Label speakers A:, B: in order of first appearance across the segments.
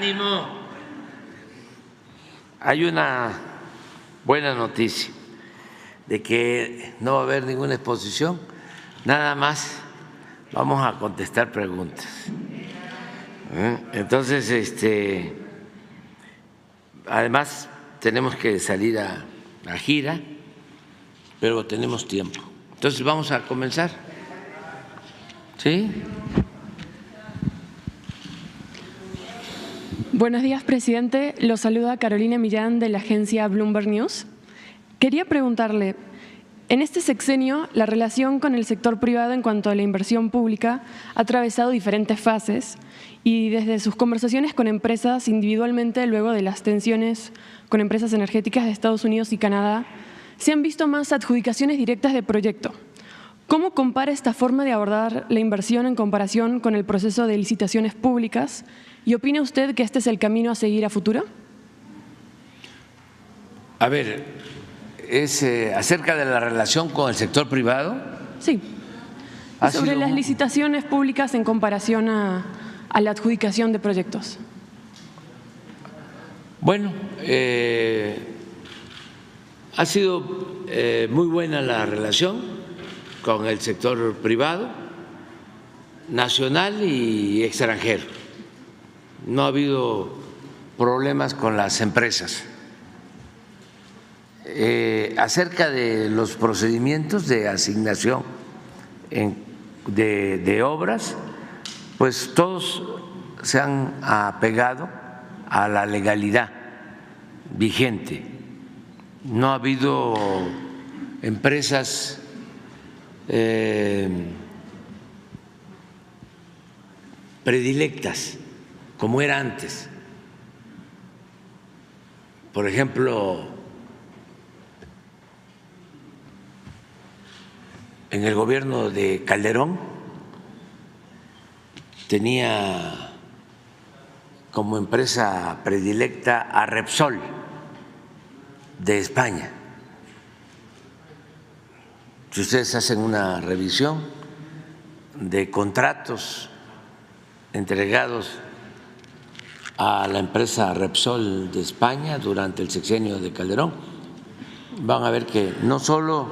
A: ánimo. Hay una buena noticia de que no va a haber ninguna exposición, nada más vamos a contestar preguntas. Entonces, además tenemos que salir a gira, pero tenemos tiempo. Entonces vamos a comenzar. ¿Sí?
B: Buenos días, presidente. Lo saluda Carolina Millán de la agencia Bloomberg News. Quería preguntarle, en este sexenio, la relación con el sector privado en cuanto a la inversión pública ha atravesado diferentes fases y desde sus conversaciones con empresas individualmente, luego de las tensiones con empresas energéticas de Estados Unidos y Canadá, se han visto más adjudicaciones directas de proyecto. ¿Cómo compara esta forma de abordar la inversión en comparación con el proceso de licitaciones públicas? ¿Y opina usted que este es el camino a seguir a futuro?
A: A ver, ¿es acerca de la relación con el sector privado?
B: Sí. Sobre las licitaciones públicas en comparación a la adjudicación de proyectos.
A: Bueno, ha sido muy buena la relación con el sector privado, nacional y extranjero. No ha habido problemas con las empresas. Acerca de los procedimientos de asignación de obras, pues todos se han apegado a la legalidad vigente. No ha habido empresas predilectas como era antes. Por ejemplo, en el gobierno de Calderón tenía como empresa predilecta a Repsol de España. Si ustedes hacen una revisión de contratos entregados a la empresa Repsol de España durante el sexenio de Calderón, van a ver que no solo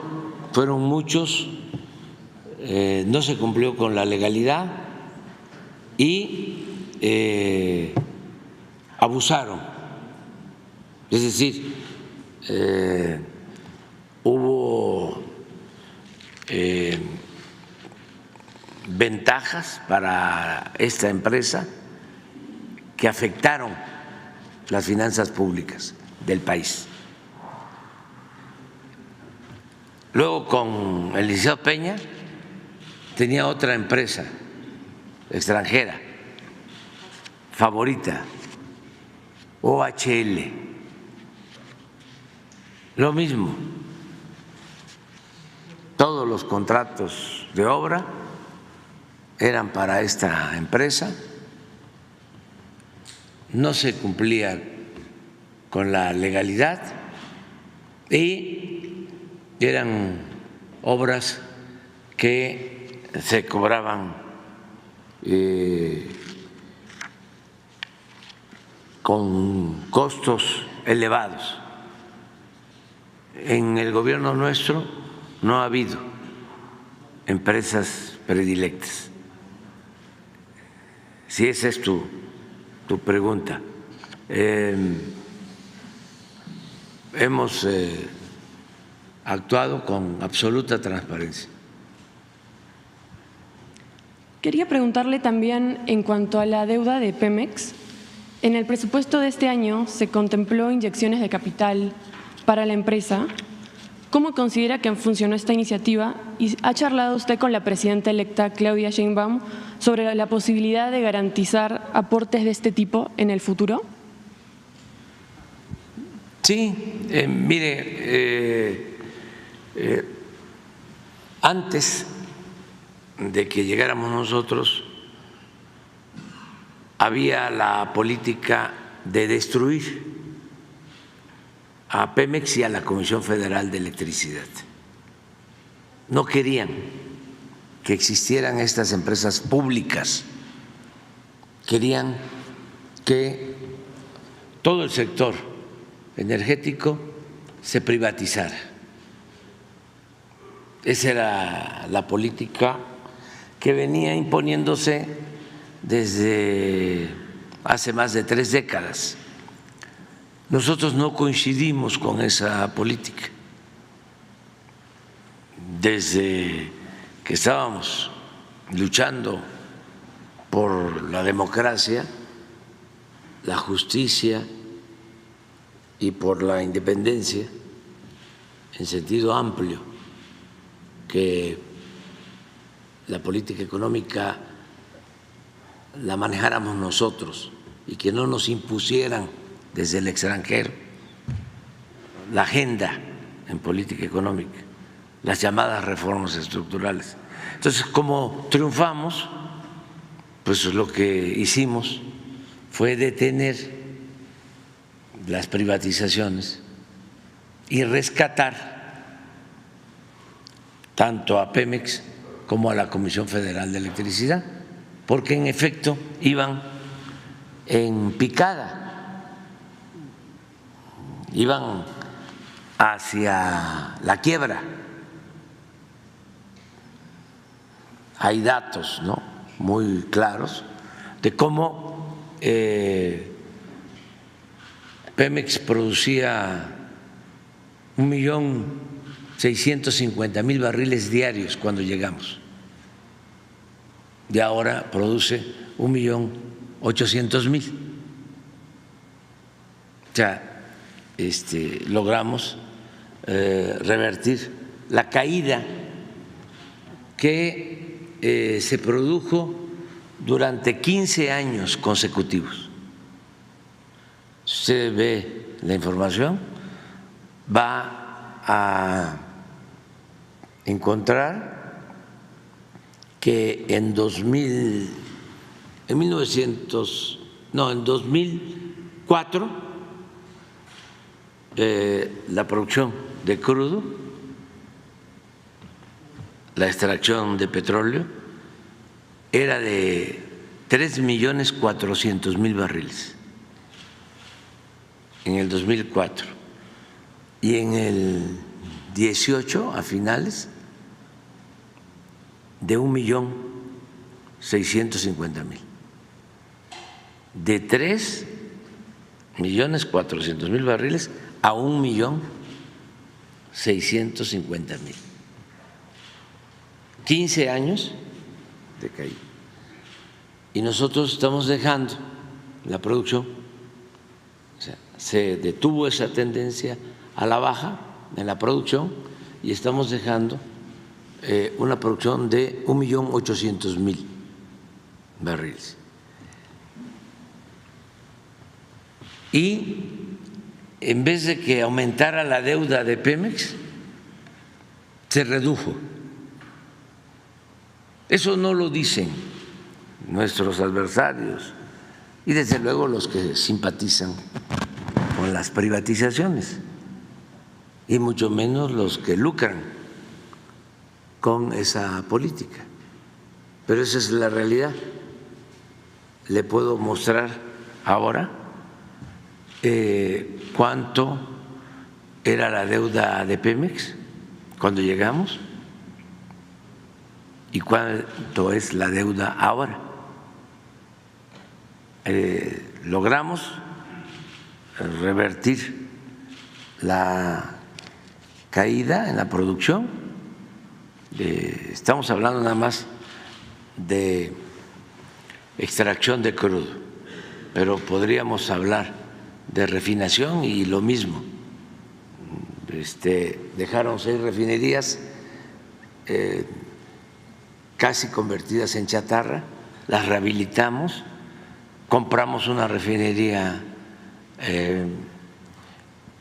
A: fueron muchos, no se cumplió con la legalidad y abusaron. Es decir, hubo ventajas para esta empresa que afectaron las finanzas públicas del país. Luego, con el licenciado Peña, tenía otra empresa extranjera favorita, OHL. Lo mismo, todos los contratos de obra eran para esta empresa, no se cumplía con la legalidad y eran obras que se cobraban con costos elevados. En el gobierno nuestro no ha habido empresas predilectas. Si esa es tu pregunta. Hemos actuado con absoluta transparencia.
B: Quería preguntarle también en cuanto a la deuda de Pemex. En el presupuesto de este año se contempló inyecciones de capital para la empresa. ¿Cómo considera que funcionó esta iniciativa? ¿Y ha charlado usted con la presidenta electa Claudia Sheinbaum sobre la posibilidad de garantizar aportes de este tipo en el futuro?
A: Sí, mire, antes de que llegáramos nosotros, había la política de destruir a Pemex y a la Comisión Federal de Electricidad. No querían que existieran estas empresas públicas, querían que todo el sector energético se privatizara. Esa era la política que venía imponiéndose desde hace más de 3 décadas. Nosotros no coincidimos con esa política. Desde que estábamos luchando por la democracia, la justicia y por la independencia en sentido amplio, que la política económica la manejáramos nosotros y que no nos impusieran desde el extranjero la agenda en política económica, las llamadas reformas estructurales. Entonces, como triunfamos, pues lo que hicimos fue detener las privatizaciones y rescatar tanto a Pemex como a la Comisión Federal de Electricidad, porque en efecto iban en picada, iban hacia la quiebra. Hay datos, ¿no?, muy claros de cómo Pemex producía 1.650.000 barriles diarios cuando llegamos, y ahora produce 1.800.000. O sea, logramos revertir la caída que se produjo durante 15 años consecutivos. Si usted ve la información, va a encontrar que en 2004 la producción de crudo, la extracción de petróleo, era de 3.400.000 barriles en el 2004, y en el 18, a finales, de 1.650.000, de 3.400.000 barriles a 1.650.000. 15 años de caída. Y nosotros estamos dejando la producción, o sea, se detuvo esa tendencia a la baja en la producción y estamos dejando una producción de 1.800.000 barriles. Y en vez de que aumentara la deuda de Pemex, se redujo. Eso no lo dicen nuestros adversarios y desde luego los que simpatizan con las privatizaciones, y mucho menos los que lucran con esa política. Pero esa es la realidad. Le puedo mostrar ahora cuánto era la deuda de Pemex cuando llegamos y cuánto es la deuda ahora. Logramos revertir la caída en la producción. Estamos hablando nada más de extracción de crudo, pero podríamos hablar de refinación y lo mismo. Dejaron 6 refinerías casi convertidas en chatarra, las rehabilitamos, compramos una refinería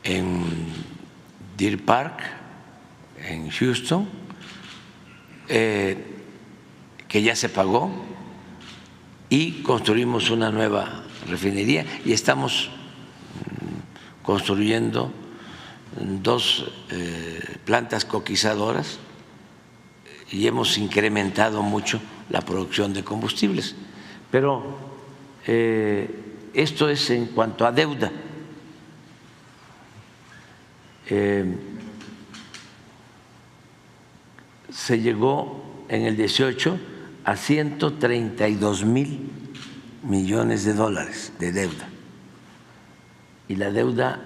A: en Deer Park, en Houston, que ya se pagó, y construimos una nueva refinería y estamos construyendo 2 plantas coquizadoras y hemos incrementado mucho la producción de combustibles. Pero esto es en cuanto a deuda. Se llegó en el 18 a 132,000 millones de dólares de deuda. Y la deuda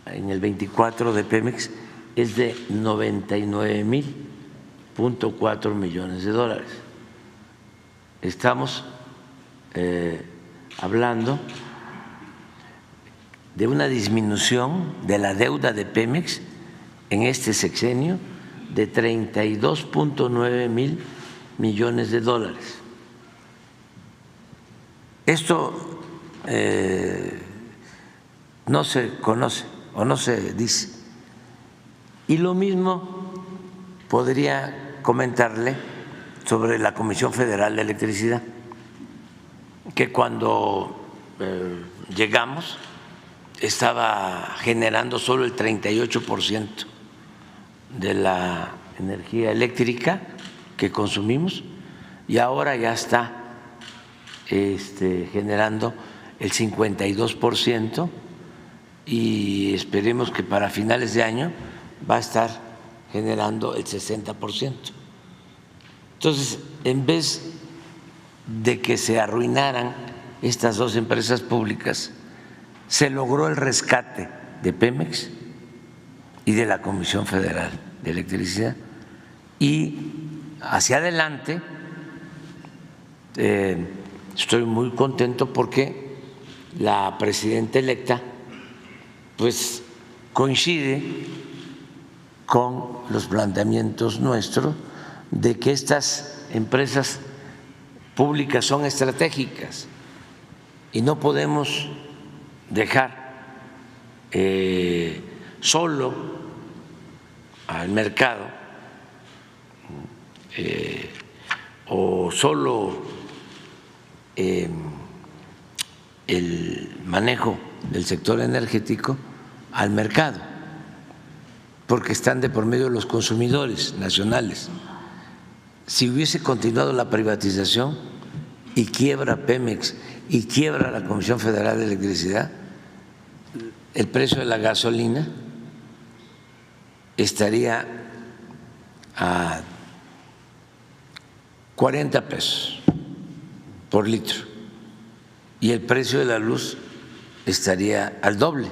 A: en el 24 de Pemex es de 99,000.4 millones de dólares. Estamos hablando de una disminución de la deuda de Pemex en este sexenio de 32,9 mil millones de dólares. Esto no se conoce o no se dice. Y lo mismo podría comentarle sobre la Comisión Federal de Electricidad, que cuando llegamos estaba generando solo el 38% de la energía eléctrica que consumimos y ahora ya está generando el 52% y esperemos que para finales de año va a estar generando el 60%. Entonces, en vez de que se arruinaran estas dos empresas públicas, se logró el rescate de Pemex y de la Comisión Federal de Electricidad. Y hacia adelante estoy muy contento porque la presidenta electa pues coincide con los planteamientos nuestros de que estas empresas públicas son estratégicas y no podemos dejar solo al mercado o solo el manejo del sector energético al mercado, porque están de por medio los consumidores nacionales. Si hubiese continuado la privatización y quiebra Pemex y quiebra la Comisión Federal de Electricidad, el precio de la gasolina estaría a 40 pesos por litro y el precio de la luz estaría al doble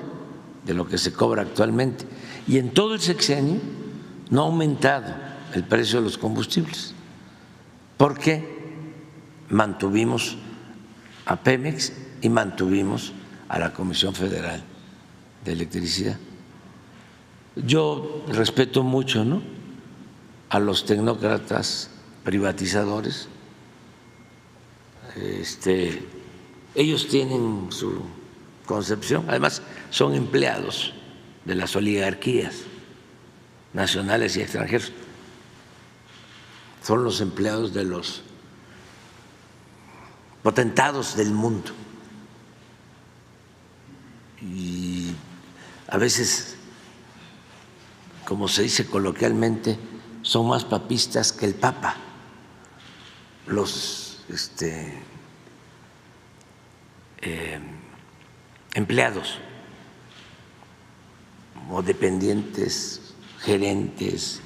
A: de lo que se cobra actualmente. Y en todo el sexenio no ha aumentado el precio de los combustibles, porque mantuvimos a Pemex y mantuvimos a la Comisión Federal de Electricidad. Yo respeto mucho, ¿no?, a los tecnócratas privatizadores. Ellos tienen su concepción, además son empleados de las oligarquías nacionales y extranjeros, son los empleados de los potentados del mundo y a veces, como se dice coloquialmente, son más papistas que el Papa, los empleados o dependientes, gerentes.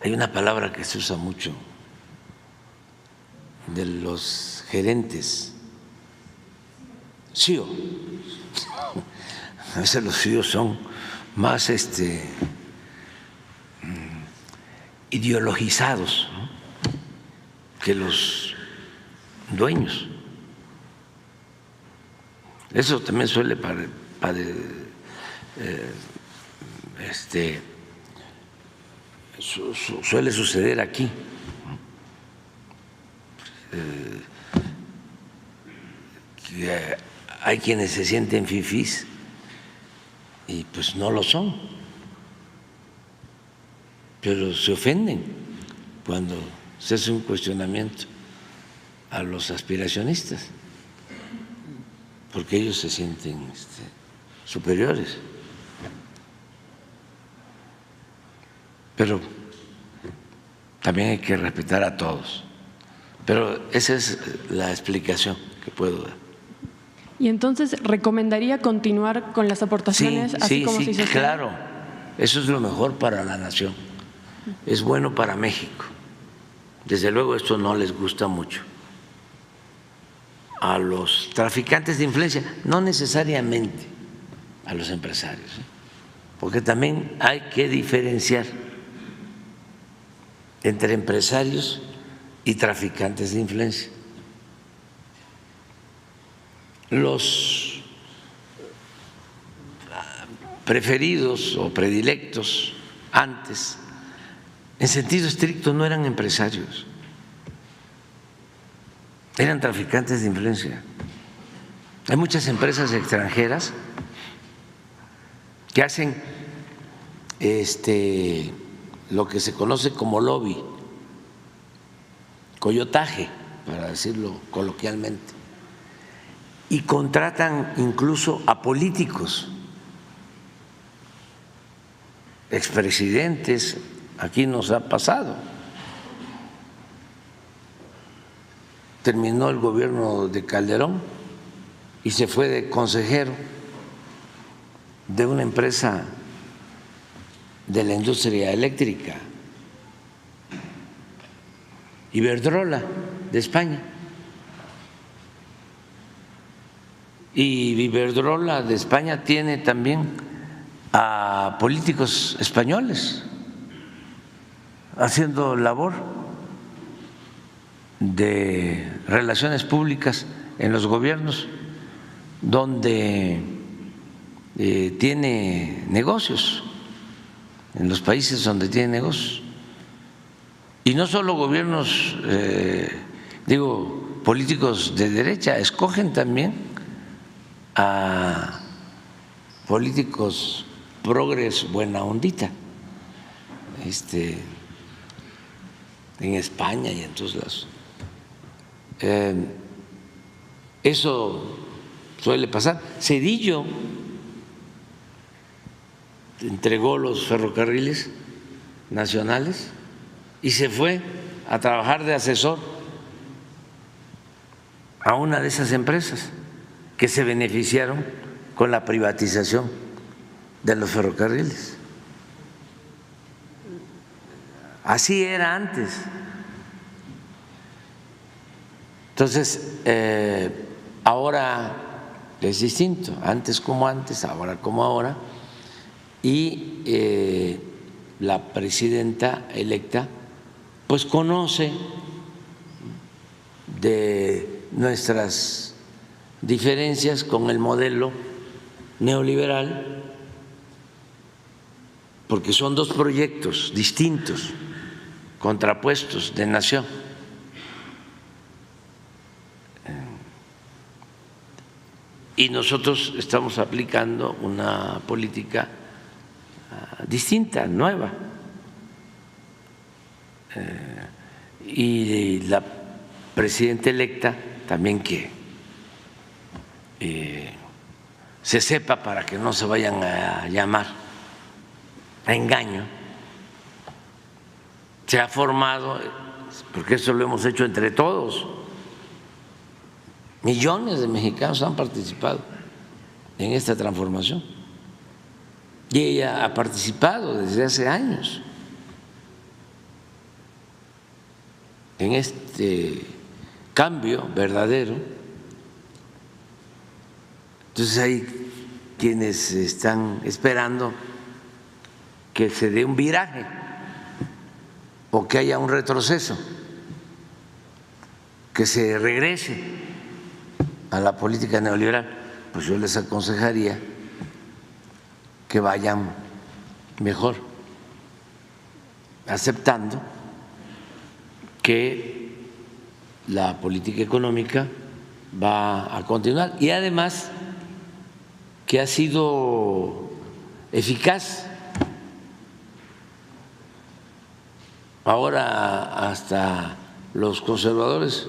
A: Hay una palabra que se usa mucho de los gerentes, CEO. A veces los CEOs son más ideologizados, ¿no?, que los dueños. Eso también suele suele suceder aquí. Que hay quienes se sienten fifís y pues no lo son, pero se ofenden cuando se hace un cuestionamiento a los aspiracionistas, porque ellos se sienten superiores. Pero también hay que respetar a todos. Pero esa es la explicación que puedo dar.
B: Y entonces, ¿recomendaría continuar con las aportaciones así como se hizo?
A: Claro, eso es lo mejor para la nación, es bueno para México. Desde luego esto no les gusta mucho a los traficantes de influencia, no necesariamente a los empresarios, porque también hay que diferenciar entre empresarios y traficantes de influencia. Los preferidos o predilectos antes, en sentido estricto, no eran empresarios, eran traficantes de influencia. Hay muchas empresas extranjeras que hacen lo que se conoce como lobby, coyotaje, para decirlo coloquialmente, y contratan incluso a políticos, expresidentes. Aquí nos ha pasado. Terminó el gobierno de Calderón y se fue de consejero de una empresa de la industria eléctrica, Iberdrola, de España. Y Iberdrola de España tiene también a políticos españoles haciendo labor de relaciones públicas en los gobiernos donde tiene negocios, en los países donde tiene negocios. Y no solo gobiernos, políticos de derecha, escogen también a políticos progres buena ondita, en España y en todos lados. Eso suele pasar. Zedillo entregó los ferrocarriles nacionales y se fue a trabajar de asesor a una de esas empresas que se beneficiaron con la privatización de los ferrocarriles. Así era antes. Entonces, ahora es distinto, antes como antes, ahora como ahora, y la presidenta electa pues conoce de nuestras diferencias con el modelo neoliberal, porque son dos proyectos distintos, contrapuestos, de nación. Y nosotros estamos aplicando una política distinta, nueva. Y la presidenta electa también que se sepa, para que no se vayan a llamar a engaño, se ha formado, porque eso lo hemos hecho entre todos. Millones de mexicanos han participado en esta transformación y ella ha participado desde hace años en este cambio verdadero. Entonces hay quienes están esperando que se dé un viraje o que haya un retroceso, que se regrese a la política neoliberal. Pues yo les aconsejaría que vayan mejor aceptando que la política económica va a continuar y además que ha sido eficaz. Ahora hasta los conservadores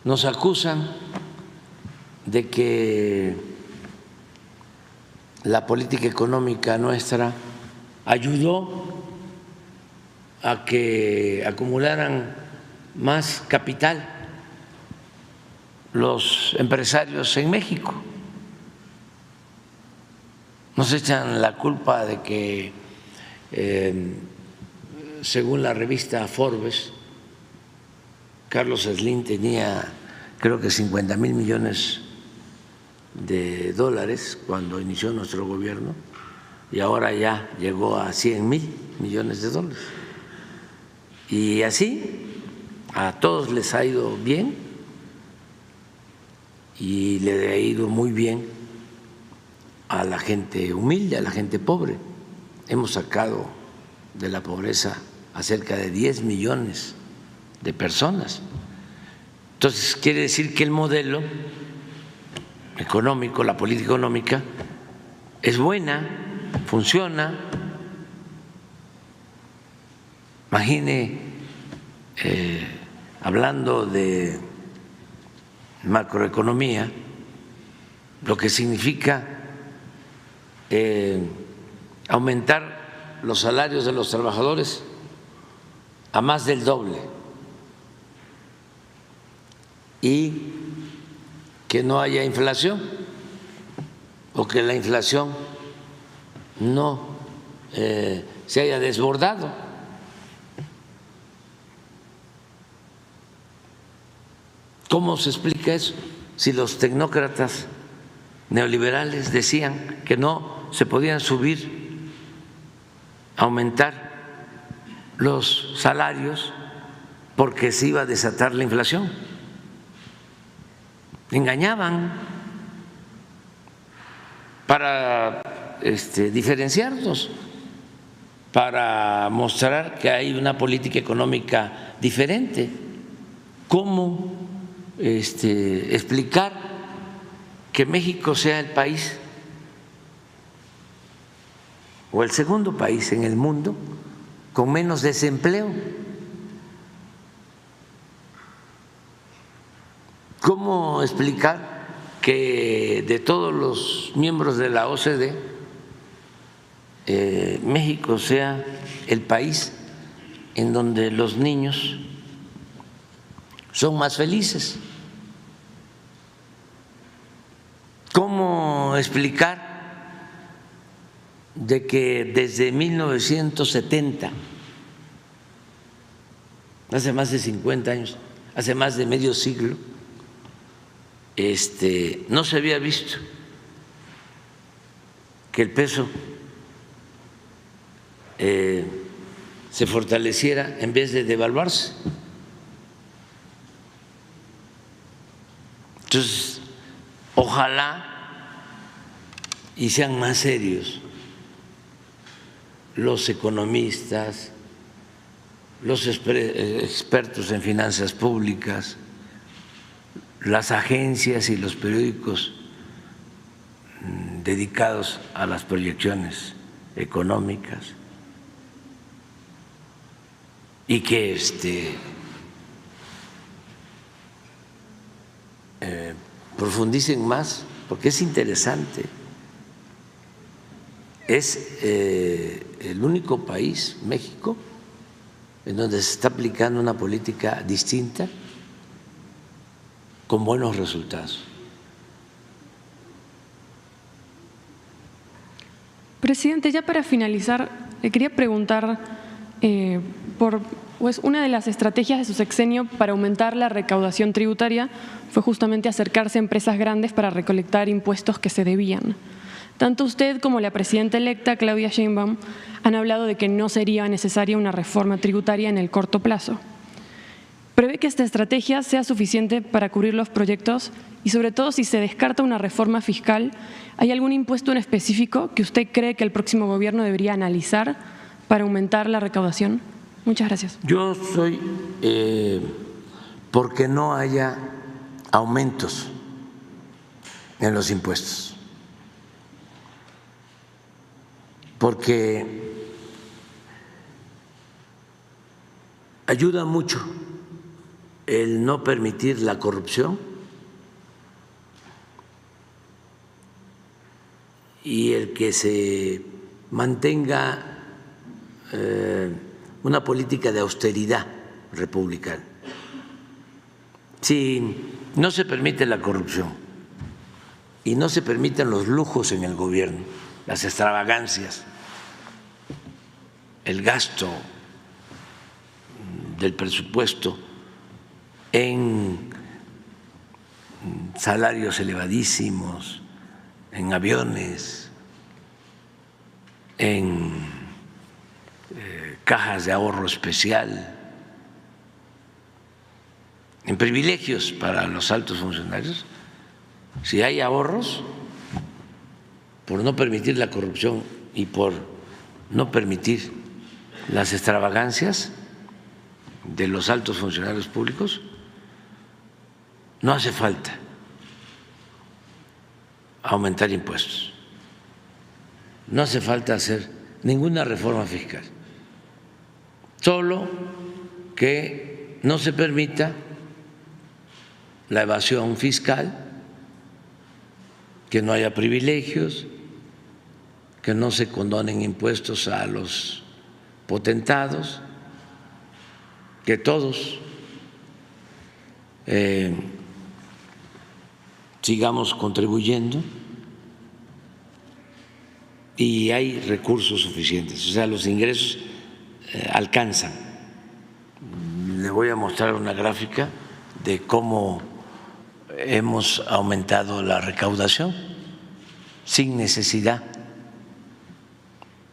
A: nos acusan de que la política económica nuestra ayudó a que acumularan más capital los empresarios en México. Nos echan la culpa de que, según la revista Forbes, Carlos Slim tenía, creo que 50,000 millones de dólares cuando inició nuestro gobierno, y ahora ya llegó a 100,000 millones de dólares. Y así a todos les ha ido bien y le ha ido muy bien a la gente humilde, a la gente pobre. Hemos sacado de la pobreza a cerca de 10 millones de personas. Entonces, quiere decir que el modelo económico, la política económica, es buena, funciona. Imagine, hablando de macroeconomía, lo que significa aumentar los salarios de los trabajadores a más del doble y que no haya inflación o que la inflación no se haya desbordado. ¿Cómo se explica eso? Si los tecnócratas neoliberales decían que no se podían subir, aumentar los salarios porque se iba a desatar la inflación. Engañaban para diferenciarnos, para mostrar que hay una política económica diferente. ¿Cómo explicar que México sea el país o el segundo país en el mundo con menos desempleo? ¿Cómo explicar que de todos los miembros de la OCDE, México sea el país en donde los niños son más felices? ¿Cómo explicar de que desde 1970, hace más de 50 años, hace más de medio siglo, no se había visto que el peso se fortaleciera en vez de devaluarse? Entonces, ojalá y sean más serios los economistas, los expertos en finanzas públicas, las agencias y los periódicos dedicados a las proyecciones económicas, y que profundicen más, porque es interesante. Es el único país, México, en donde se está aplicando una política distinta con buenos resultados.
B: Presidente, ya para finalizar, le quería preguntar por una de las estrategias de su sexenio para aumentar la recaudación tributaria fue justamente acercarse a empresas grandes para recolectar impuestos que se debían. Tanto usted como la presidenta electa, Claudia Sheinbaum, han hablado de que no sería necesaria una reforma tributaria en el corto plazo. ¿Prevé que esta estrategia sea suficiente para cubrir los proyectos? Y sobre todo, si se descarta una reforma fiscal, ¿hay algún impuesto en específico que usted cree que el próximo gobierno debería analizar para aumentar la recaudación? Muchas gracias.
A: Yo soy porque no haya aumentos en los impuestos, porque ayuda mucho el no permitir la corrupción y el que se mantenga una política de austeridad republicana. Si no se permite la corrupción y no se permiten los lujos en el gobierno, las extravagancias, el gasto del presupuesto en salarios elevadísimos, en aviones, en cajas de ahorro especial, en privilegios para los altos funcionarios. Si hay ahorros, por no permitir la corrupción y por no permitir las extravagancias de los altos funcionarios públicos, no hace falta aumentar impuestos, no hace falta hacer ninguna reforma fiscal, solo que no se permita la evasión fiscal, que no haya privilegios, que no se condonen impuestos a los potentados, que todos sigamos contribuyendo y hay recursos suficientes, o sea, los ingresos alcanzan. Le voy a mostrar una gráfica de cómo hemos aumentado la recaudación sin necesidad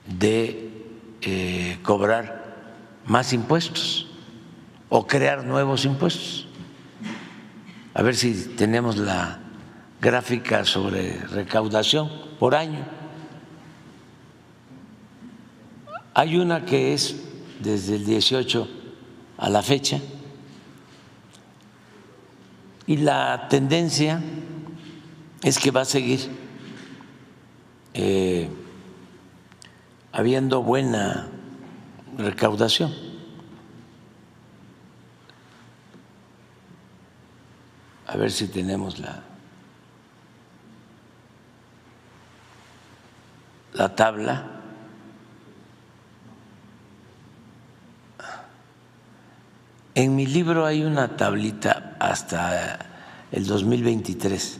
A: de cobrar más impuestos o crear nuevos impuestos. A ver si tenemos la gráfica sobre recaudación por año. Hay una que es desde el 18 a la fecha y la tendencia es que va a seguir habiendo buena recaudación. A ver si tenemos la tabla. En mi libro hay una tablita hasta el 2023.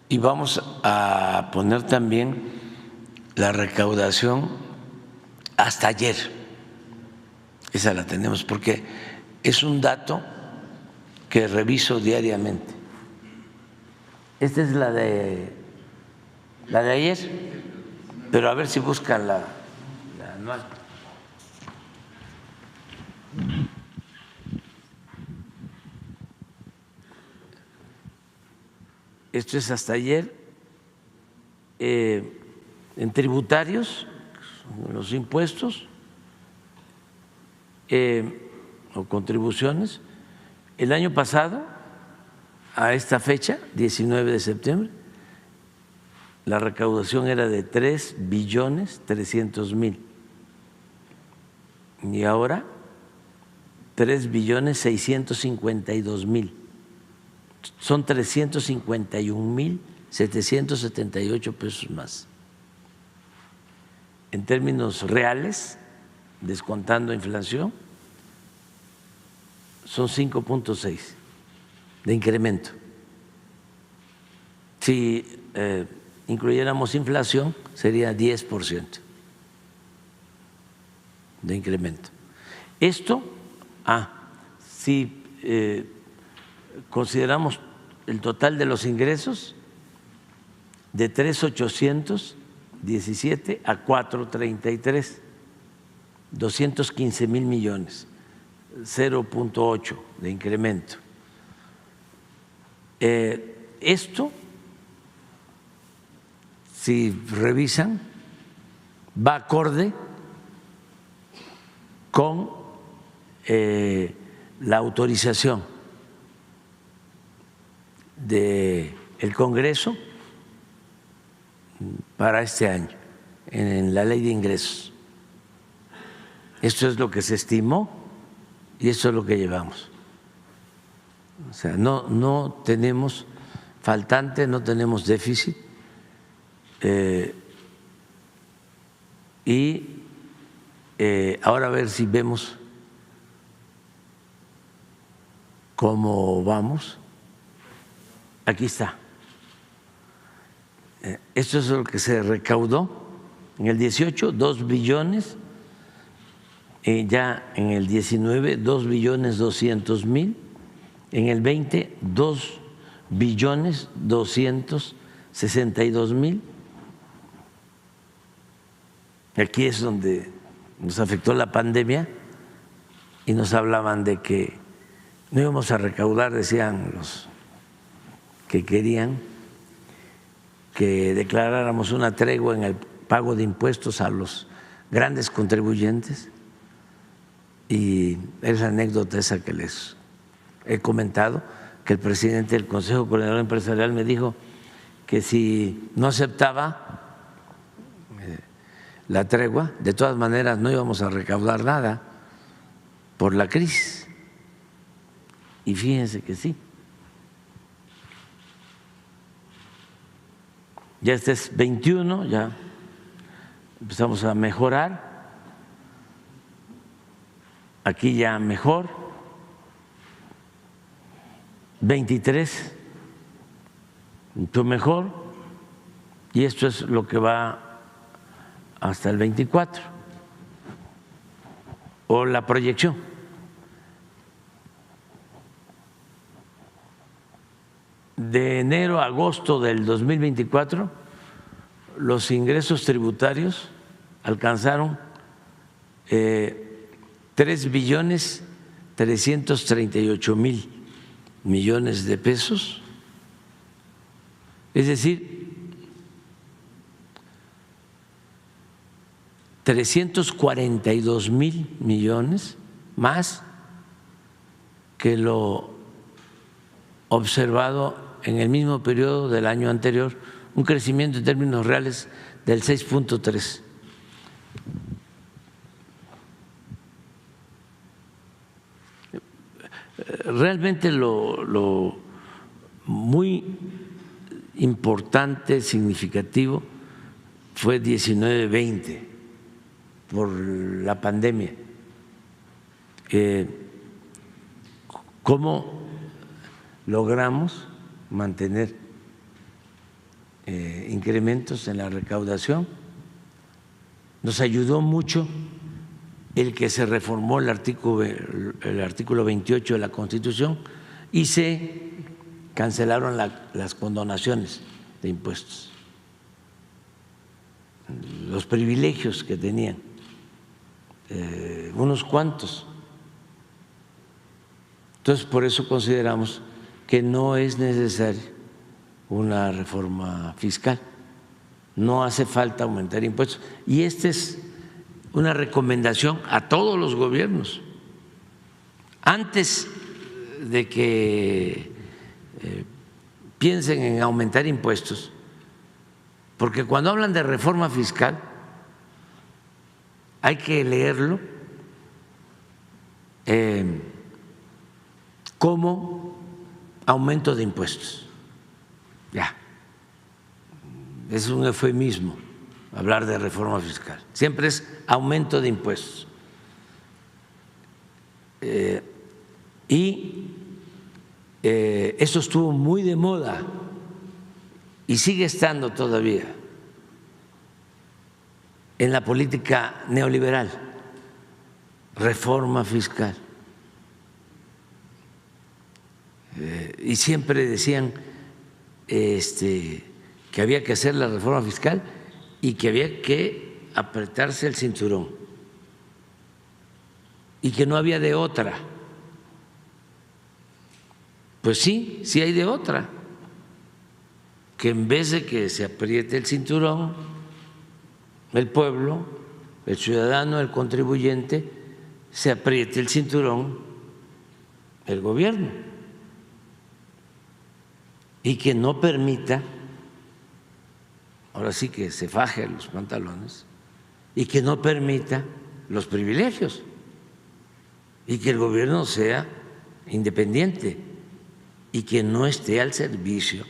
A: Y vamos a poner también la recaudación hasta ayer. Esa la tenemos porque es un dato que reviso diariamente. Esta es la de ayer, pero a ver si buscan la anual. Esto es hasta ayer. En tributarios, los impuestos o contribuciones, el año pasado, a esta fecha, 19 de septiembre, la recaudación era de 3.300.000.000 y ahora 3.652.000.000. Son 351.778 pesos más. En términos reales, descontando inflación, son 5.6 de incremento. Si incluyéramos inflación, sería 10% de incremento. Esto, si consideramos el total de los ingresos, de 3.817 a 433, 215.000 millones, 0.8 de incremento. Esto, si revisan, va acorde con la autorización del Congreso para este año en la ley de ingresos. Esto es lo que se estimó y esto es lo que llevamos. O sea, no tenemos faltante, no tenemos déficit. Ahora a ver si vemos cómo vamos. Aquí está. Esto es lo que se recaudó en el 18, 2 billones, ya en el 19, 2.200.000, en el 20, 2.262.000. Aquí es donde nos afectó la pandemia y nos hablaban de que no íbamos a recaudar, decían los que querían que declaráramos una tregua en el pago de impuestos a los grandes contribuyentes. Y es la anécdota esa que les he comentado, que el presidente del Consejo Coordinador Empresarial me dijo que si no aceptaba la tregua, de todas maneras no íbamos a recaudar nada por la crisis. Y fíjense que sí. Ya este es 21, ya empezamos a mejorar. Aquí ya mejor. 23, mucho mejor. Y esto es lo que va hasta el 24. O la proyección. De enero a agosto del 2024, los ingresos tributarios alcanzaron 3.338.000.000.000 de pesos, es decir, 342.000 millones más que lo observado en el mismo periodo del año anterior, un crecimiento en términos reales del 6.3%. Realmente lo muy importante, significativo, fue 19-20 por la pandemia. ¿Cómo logramos mantener incrementos en la recaudación? Nos ayudó mucho el que se reformó el artículo 28 de la Constitución y se cancelaron las condonaciones de impuestos, los privilegios que tenían unos cuantos. Entonces, por eso consideramos que no es necesaria una reforma fiscal, no hace falta aumentar impuestos. Y esta es una recomendación a todos los gobiernos. Antes de que piensen en aumentar impuestos, porque cuando hablan de reforma fiscal hay que leerlo como aumento de impuestos. Ya, es un eufemismo hablar de reforma fiscal, siempre es aumento de impuestos. Eso estuvo muy de moda y sigue estando todavía en la política neoliberal, reforma fiscal. Y siempre decían que había que hacer la reforma fiscal y que había que apretarse el cinturón y que no había de otra. Pues sí, sí hay de otra, que en vez de que se apriete el cinturón el pueblo, el ciudadano, el contribuyente, se apriete el cinturón el gobierno y que no permita, ahora sí que se faje los pantalones, y que no permita los privilegios y que el gobierno sea independiente y que no esté al servicio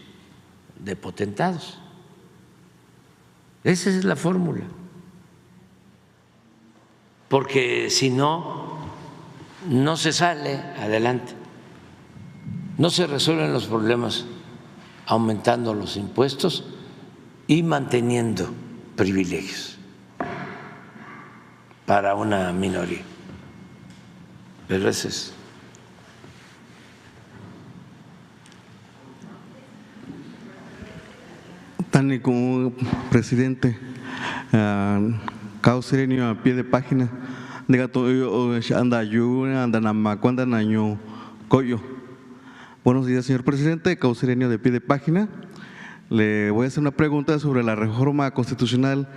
A: de potentados. Esa es la fórmula, porque si no, no se sale adelante. No se resuelven los problemas aumentando los impuestos y manteniendo privilegios para una minoría. Pero ese es.
C: Tani, como presidente, causerenio a pie de página, de gato anda yuna, anda namacuanda naño coyo. Buenos días, señor presidente, causerenio de pie de página. Le voy a hacer una pregunta sobre la reforma constitucional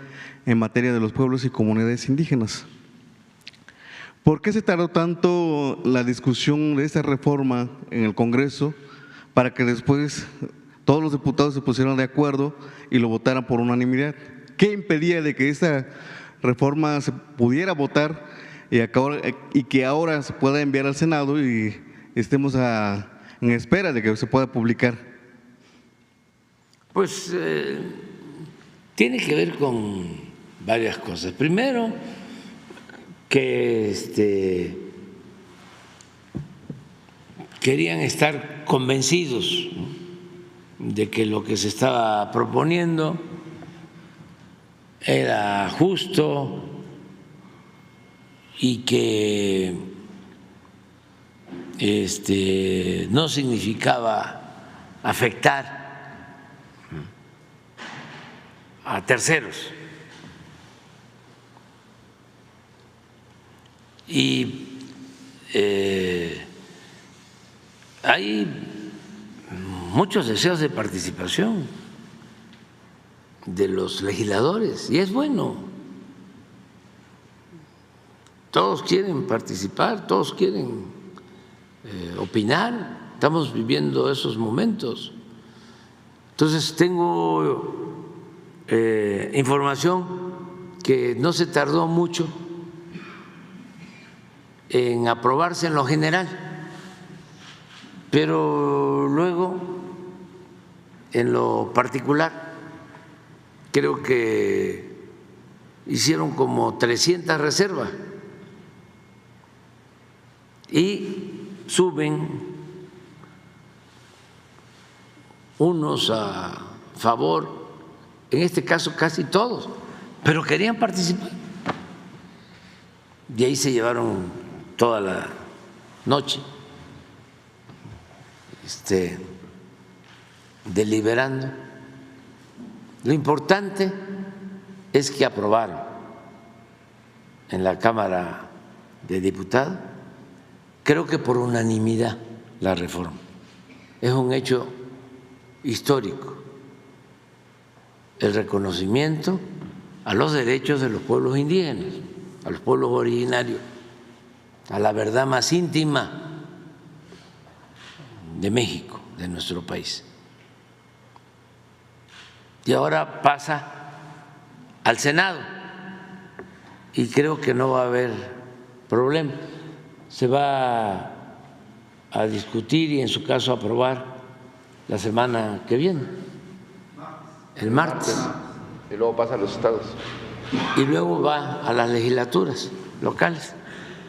C: en materia de los pueblos y comunidades indígenas. ¿Por qué se tardó tanto la discusión de esta reforma en el Congreso para que después todos los diputados se pusieran de acuerdo y lo votaran por unanimidad? ¿Qué impedía de que esta reforma se pudiera votar y que ahora se pueda enviar al Senado y estemos en espera de que se pueda publicar?
A: Pues tiene que ver con varias cosas. Primero, que querían estar convencidos, ¿no?, de que lo que se estaba proponiendo era justo y que no significaba afectar a terceros. Y hay muchos deseos de participación de los legisladores y es bueno. Todos quieren participar, todos quieren opinar. Estamos viviendo esos momentos. Entonces tengo información que no se tardó mucho en aprobarse en lo general, pero luego en lo particular creo que hicieron como 300 reservas y suben unos a favor, en este caso casi todos, pero querían participar. Y ahí se llevaron toda la noche deliberando. Lo importante es que aprobaron en la Cámara de Diputados, creo que por unanimidad, la reforma. Es un hecho histórico, el reconocimiento a los derechos de los pueblos indígenas, a los pueblos originarios, a la verdad más íntima de México, de nuestro país. Y ahora pasa al Senado y creo que no va a haber problema. Se va a discutir y en su caso aprobar la semana que viene, el martes.
D: Y luego pasa a los estados.
A: Y luego va a las legislaturas locales.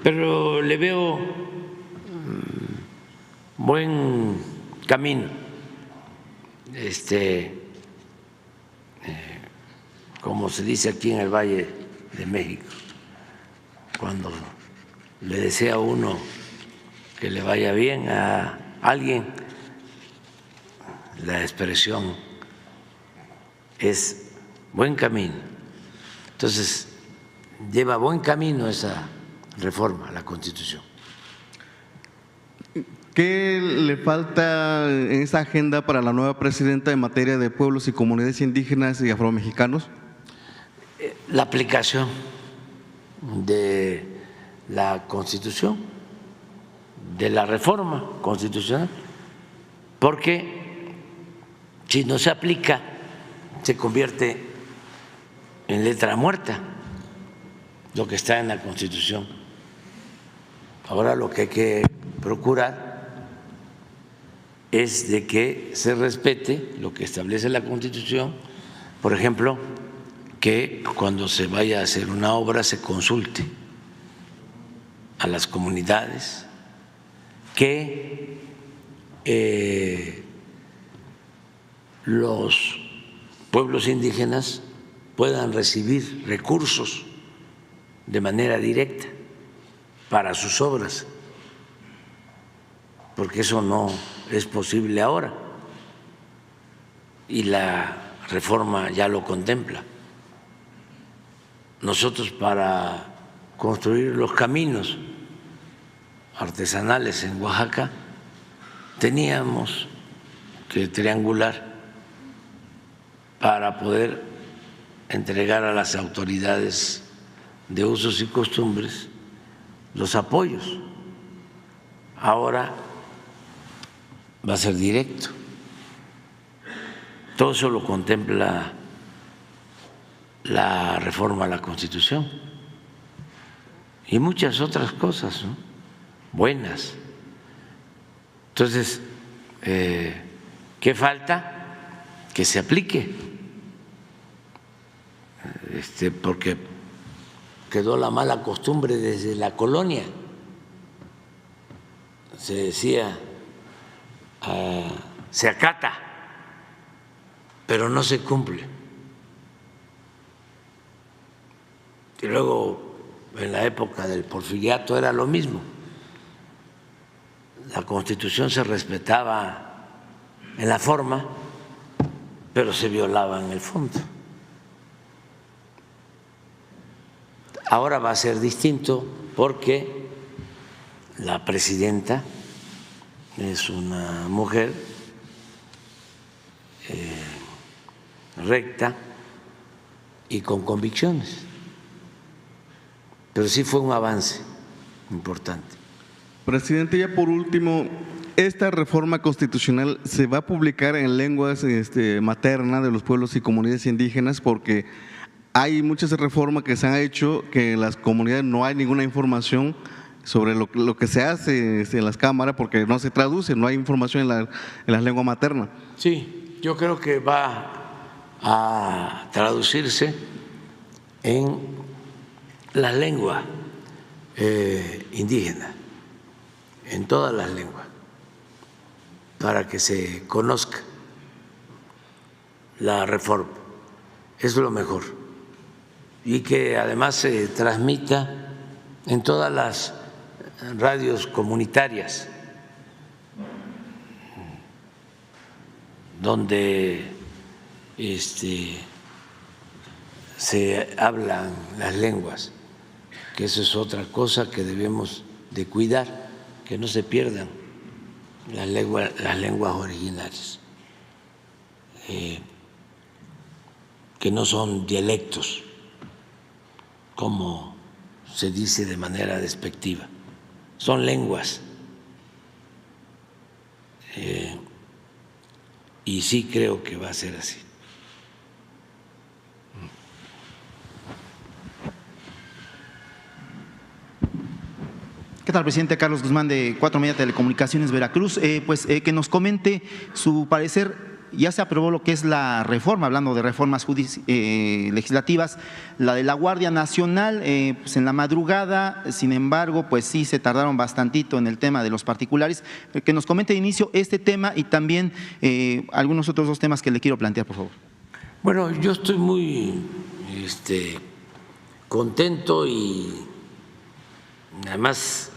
A: Pero le veo buen camino, como se dice aquí en el Valle de México, cuando le desea a uno que le vaya bien a alguien, la expresión es buen camino. Entonces, lleva buen camino esa reforma a la Constitución.
C: ¿Qué le falta en esa agenda para la nueva presidenta en materia de pueblos y comunidades indígenas y afromexicanos?
A: La aplicación de la Constitución, de la reforma constitucional, porque si no se aplica, se convierte en letra muerta lo que está en la Constitución. Ahora lo que hay que procurar es de que se respete lo que establece la Constitución, por ejemplo, que cuando se vaya a hacer una obra se consulte a las comunidades, que los pueblos indígenas puedan recibir recursos de manera directa para sus obras, porque eso no es posible ahora y la reforma ya lo contempla. Nosotros, para construir los caminos artesanales en Oaxaca, teníamos que triangular para poder entregar a las autoridades de usos y costumbres los apoyos. Ahora va a ser directo. Todo eso lo contempla la reforma a la Constitución y muchas otras cosas, ¿no?, buenas. Entonces, ¿qué falta? Que se aplique, porque quedó la mala costumbre desde la colonia. Se decía, se acata, pero no se cumple. Y luego, en la época del porfiriato era lo mismo. La Constitución se respetaba en la forma, pero se violaba en el fondo. Ahora va a ser distinto porque la presidenta es una mujer recta y con convicciones, pero sí fue un avance importante.
C: Presidente, ya por último, ¿esta reforma constitucional se va a publicar en lenguas maternas de los pueblos y comunidades indígenas? Porque hay muchas reformas que se han hecho que en las comunidades no hay ninguna información sobre lo que se hace en las cámaras, porque no se traduce, no hay información en la lengua materna.
A: Sí, yo creo que va a traducirse en la lengua indígena, en todas las lenguas, para que se conozca la reforma. Es lo mejor. Y que además se transmita en todas las radios comunitarias donde se hablan las lenguas, que eso es otra cosa que debemos de cuidar, que no se pierdan las lenguas originarias, que no son dialectos, como se dice de manera despectiva, son lenguas. Y sí creo que va a ser así.
E: ¿Qué tal, presidente? Carlos Guzmán, de 4 Media Telecomunicaciones, Veracruz. Que nos comente su parecer. Ya se aprobó lo que es la reforma, hablando de reformas legislativas, la de la Guardia Nacional, pues en la madrugada. Sin embargo, pues sí se tardaron bastantito en el tema de los particulares. Que nos comente de inicio este tema y también algunos otros 2 temas que le quiero plantear, por favor.
A: Bueno, yo estoy muy contento y además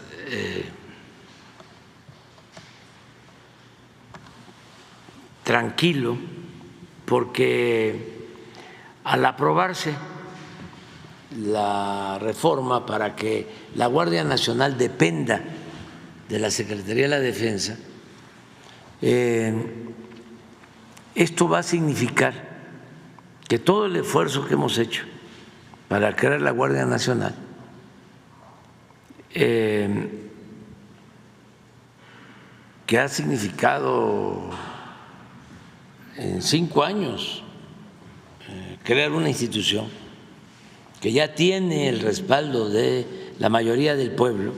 A: tranquilo, porque al aprobarse la reforma para que la Guardia Nacional dependa de la Secretaría de la Defensa, esto va a significar que todo el esfuerzo que hemos hecho para crear la Guardia Nacional que ha significado en 5 años crear una institución que ya tiene el respaldo de la mayoría del pueblo,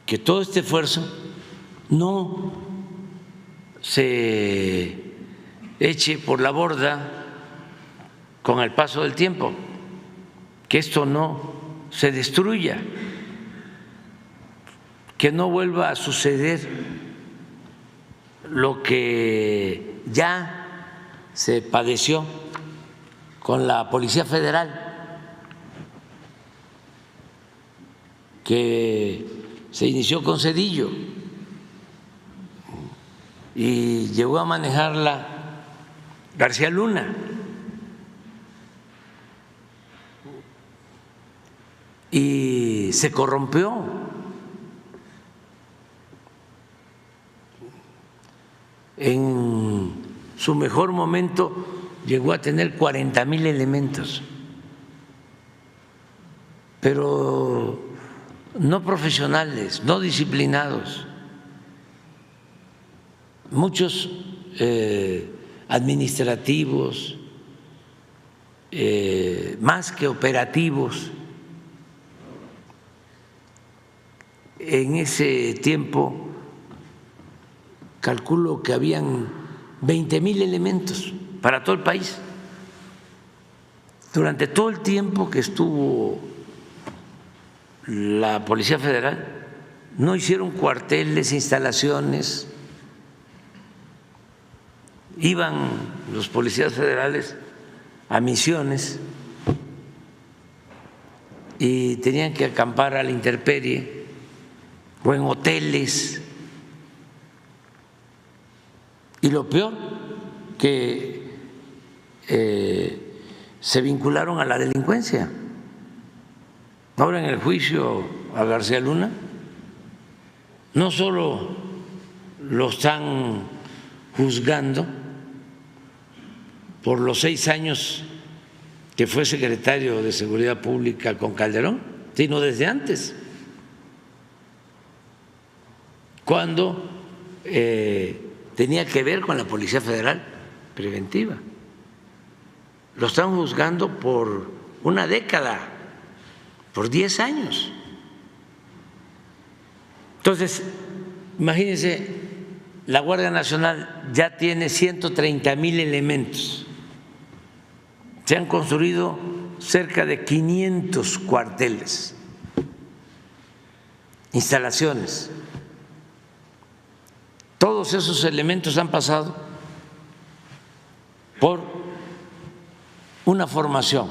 A: que todo este esfuerzo no se eche por la borda con el paso del tiempo, que esto no se destruya, que no vuelva a suceder lo que ya se padeció con la Policía Federal, que se inició con Zedillo y llegó a manejarla García Luna. Y se corrompió. En su mejor momento llegó a tener 40,000 elementos, pero no profesionales, no disciplinados, muchos administrativos, más que operativos. En ese tiempo calculo que habían 20,000 elementos para todo el país. Durante todo el tiempo que estuvo la Policía Federal, no hicieron cuarteles, instalaciones. Iban los policías federales a misiones y tenían que acampar a la intemperie o en hoteles. Y lo peor, que se vincularon a la delincuencia. Ahora en el juicio a García Luna, no solo lo están juzgando por los 6 años que fue secretario de Seguridad Pública con Calderón, sino desde antes, cuando tenía que ver con la Policía Federal Preventiva. Lo están juzgando por una década, por 10 años. Entonces, imagínense, la Guardia Nacional ya tiene 130,000 elementos. Se han construido cerca de 500 cuarteles, instalaciones. Todos esos elementos han pasado por una formación.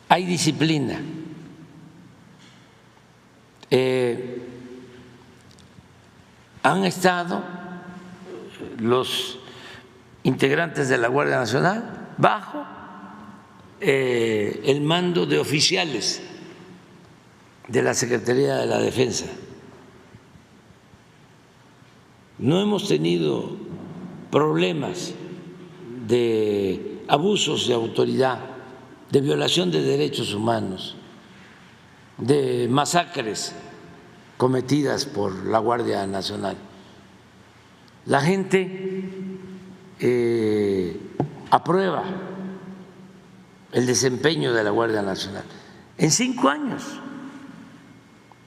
A: Hay disciplina. Han estado los integrantes de la Guardia Nacional bajo el mando de oficiales de la Secretaría de la Defensa. No hemos tenido problemas de abusos de autoridad, de violación de derechos humanos, de masacres cometidas por la Guardia Nacional. La gente aprueba el desempeño de la Guardia Nacional. En 5 años,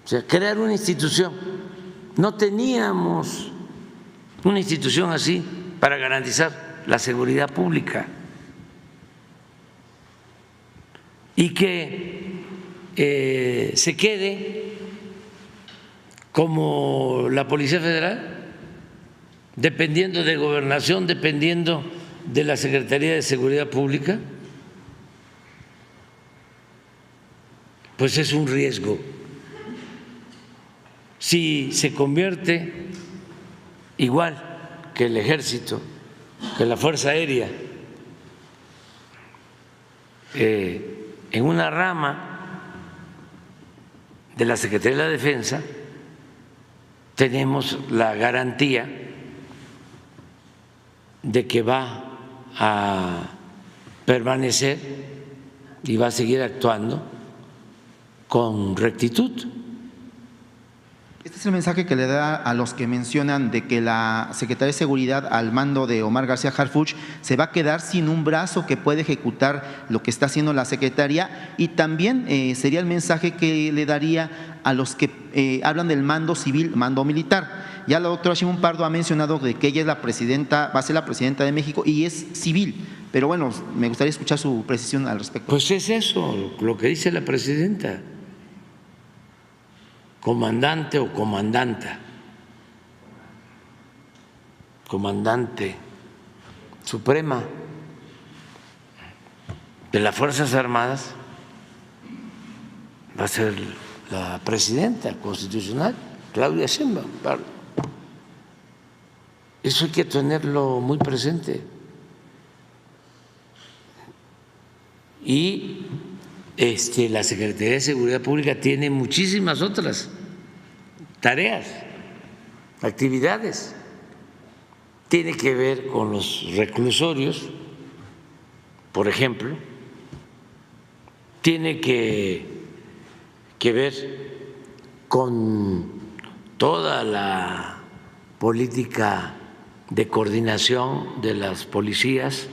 A: o sea, crear una institución. No teníamos una institución así para garantizar la seguridad pública y que se quede como la Policía Federal, dependiendo de Gobernación, dependiendo de la Secretaría de Seguridad Pública, pues es un riesgo. Si se convierte igual que el Ejército, que la Fuerza Aérea, en una rama de la Secretaría de la Defensa, tenemos la garantía de que va a permanecer y va a seguir actuando con rectitud.
E: Este es el mensaje que le da a los que mencionan de que la Secretaría de Seguridad al mando de Omar García Harfuch se va a quedar sin un brazo que puede ejecutar lo que está haciendo la Secretaría, y también sería el mensaje que le daría a los que hablan del mando civil, mando militar. Ya la doctora Shimon Pardo ha mencionado de que ella es la presidenta, va a ser la presidenta de México y es civil, pero bueno, me gustaría escuchar su precisión al respecto.
A: Pues es eso lo que dice la presidenta, comandante o comandanta. comandante suprema de las Fuerzas Armadas va a ser la presidenta constitucional, Claudia Sheinbaum. Eso hay que tenerlo muy presente. Y la Secretaría de Seguridad Pública tiene muchísimas otras tareas, actividades. Tiene que ver con los reclusorios, por ejemplo, tiene que ver con toda la política de coordinación de las policías,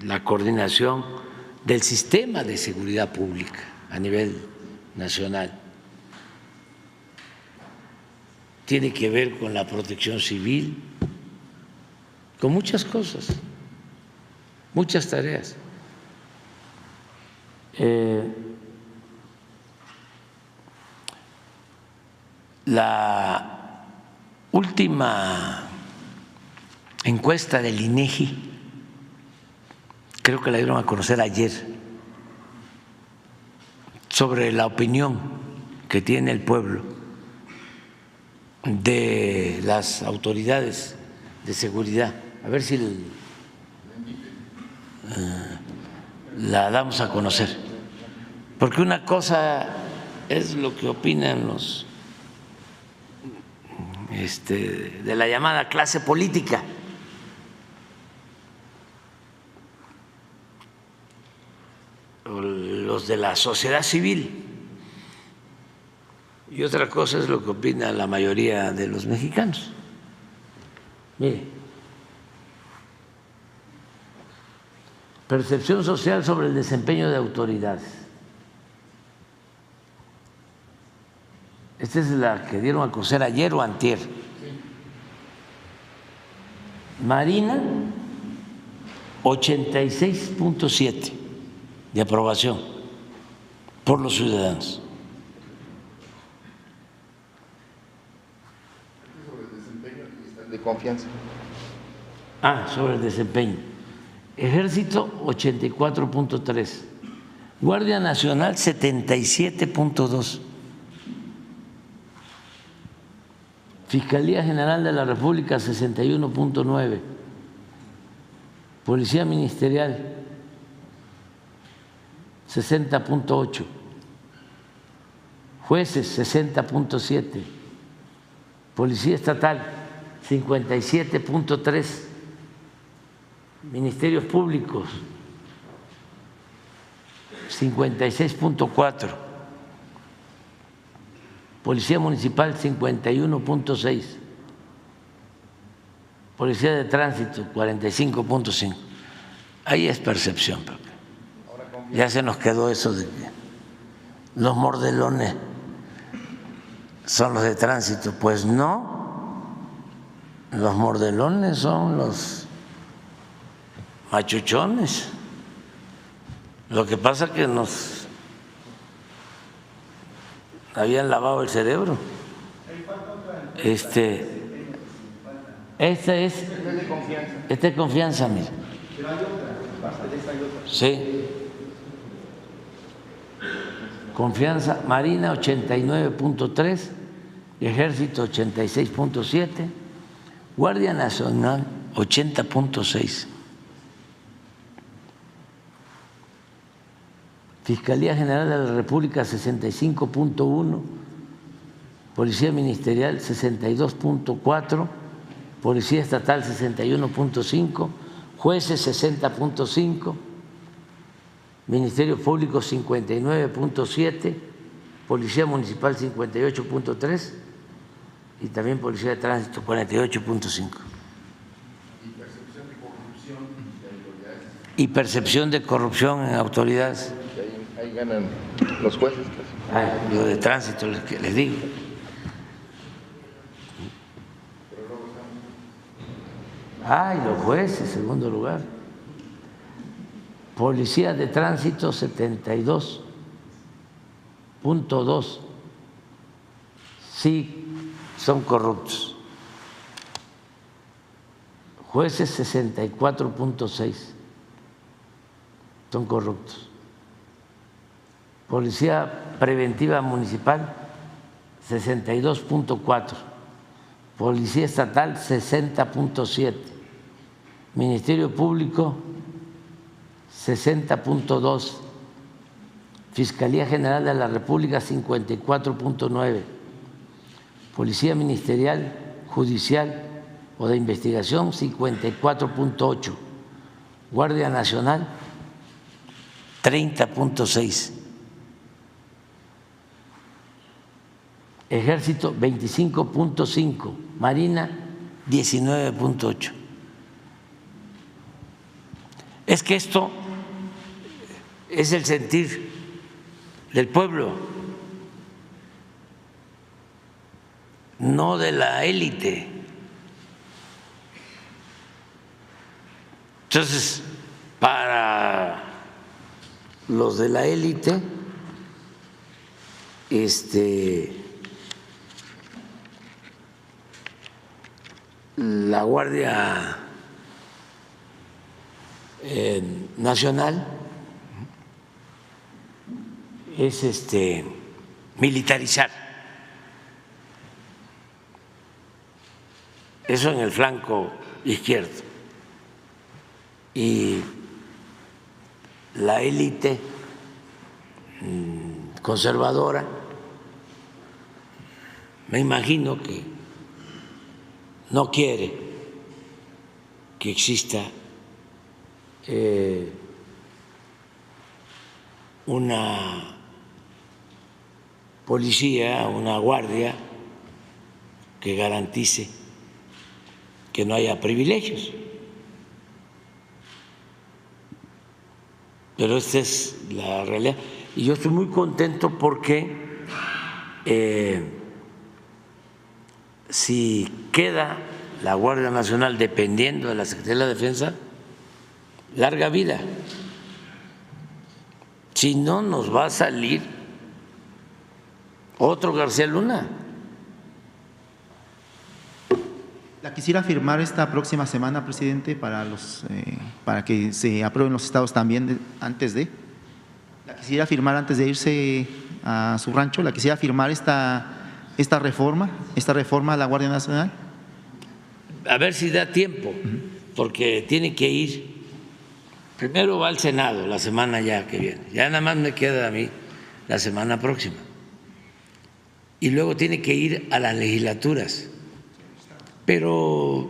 A: la coordinación del sistema de seguridad pública a nivel nacional. Tiene que ver con la protección civil, con muchas cosas, muchas tareas. La última encuesta del INEGI, creo que la dieron a conocer ayer, sobre la opinión que tiene el pueblo de las autoridades de seguridad. A ver si la damos a conocer. Porque una cosa es lo que opinan los de la llamada clase política, o los de la sociedad civil, y otra cosa es lo que opina la mayoría de los mexicanos. Mire, percepción social sobre el desempeño de autoridades. Esta es la que dieron a conocer ayer o antier. Marina, 86.7 de aprobación por los ciudadanos.
D: Sobre el desempeño de confianza.
A: Sobre el desempeño. Ejército, 84.3. Guardia Nacional, 77.2. Fiscalía General de la República, 61.9. Policía Ministerial, 60.8. Jueces, 60.7. Policía Estatal, 57.3. Ministerios Públicos, 56.4. Policía Municipal, 51.6. Policía de Tránsito, 45.5. Ahí es percepción, Pepe. Ya se nos quedó eso de que los mordelones son los de tránsito. Pues no, los mordelones son los machuchones. Lo que pasa es que nos habían lavado el cerebro. Esta es de confianza, mira. Sí. Confianza, Marina 89.3, Ejército 86.7, Guardia Nacional 80.6. Fiscalía General de la República 65.1, Policía Ministerial 62.4, Policía Estatal 61.5, Jueces 60.5, Ministerio Público 59.7, Policía Municipal 58.3 y también Policía de Tránsito 48.5. Y percepción de corrupción en autoridades.
D: Ahí ganan los jueces.
A: Lo de tránsito, les digo. Y los jueces, segundo lugar. Policía de Tránsito, 72.2. sí son corruptos. Jueces 64.6 son corruptos. Policía Preventiva Municipal 62.4, Policía Estatal 60.7, Ministerio Público 60.2, Fiscalía General de la República 54.9, Policía Ministerial, Judicial o de Investigación 54.8, Guardia Nacional 30.6, Ejército 25.5, Marina 19.8. Es que esto es el sentir del pueblo, no de la élite. Entonces, para los de la élite, la Guardia Nacional es militarizar. Eso en el flanco izquierdo. Y la élite conservadora, me imagino que no quiere que exista una policía, una guardia que garantice que no haya privilegios. Pero esta es la realidad. Y yo estoy muy contento porque si queda la Guardia Nacional dependiendo de la Secretaría de la Defensa, larga vida. Si no, nos va a salir otro García Luna.
E: La quisiera firmar esta próxima semana, presidente, para que se aprueben los estados también antes de. La quisiera firmar antes de irse a su rancho. La quisiera firmar esta reforma a la Guardia Nacional.
A: A ver si da tiempo, porque tiene que ir. Primero va al Senado la semana ya que viene. Ya nada más me queda a mí la semana próxima. Y luego tiene que ir a las legislaturas. Pero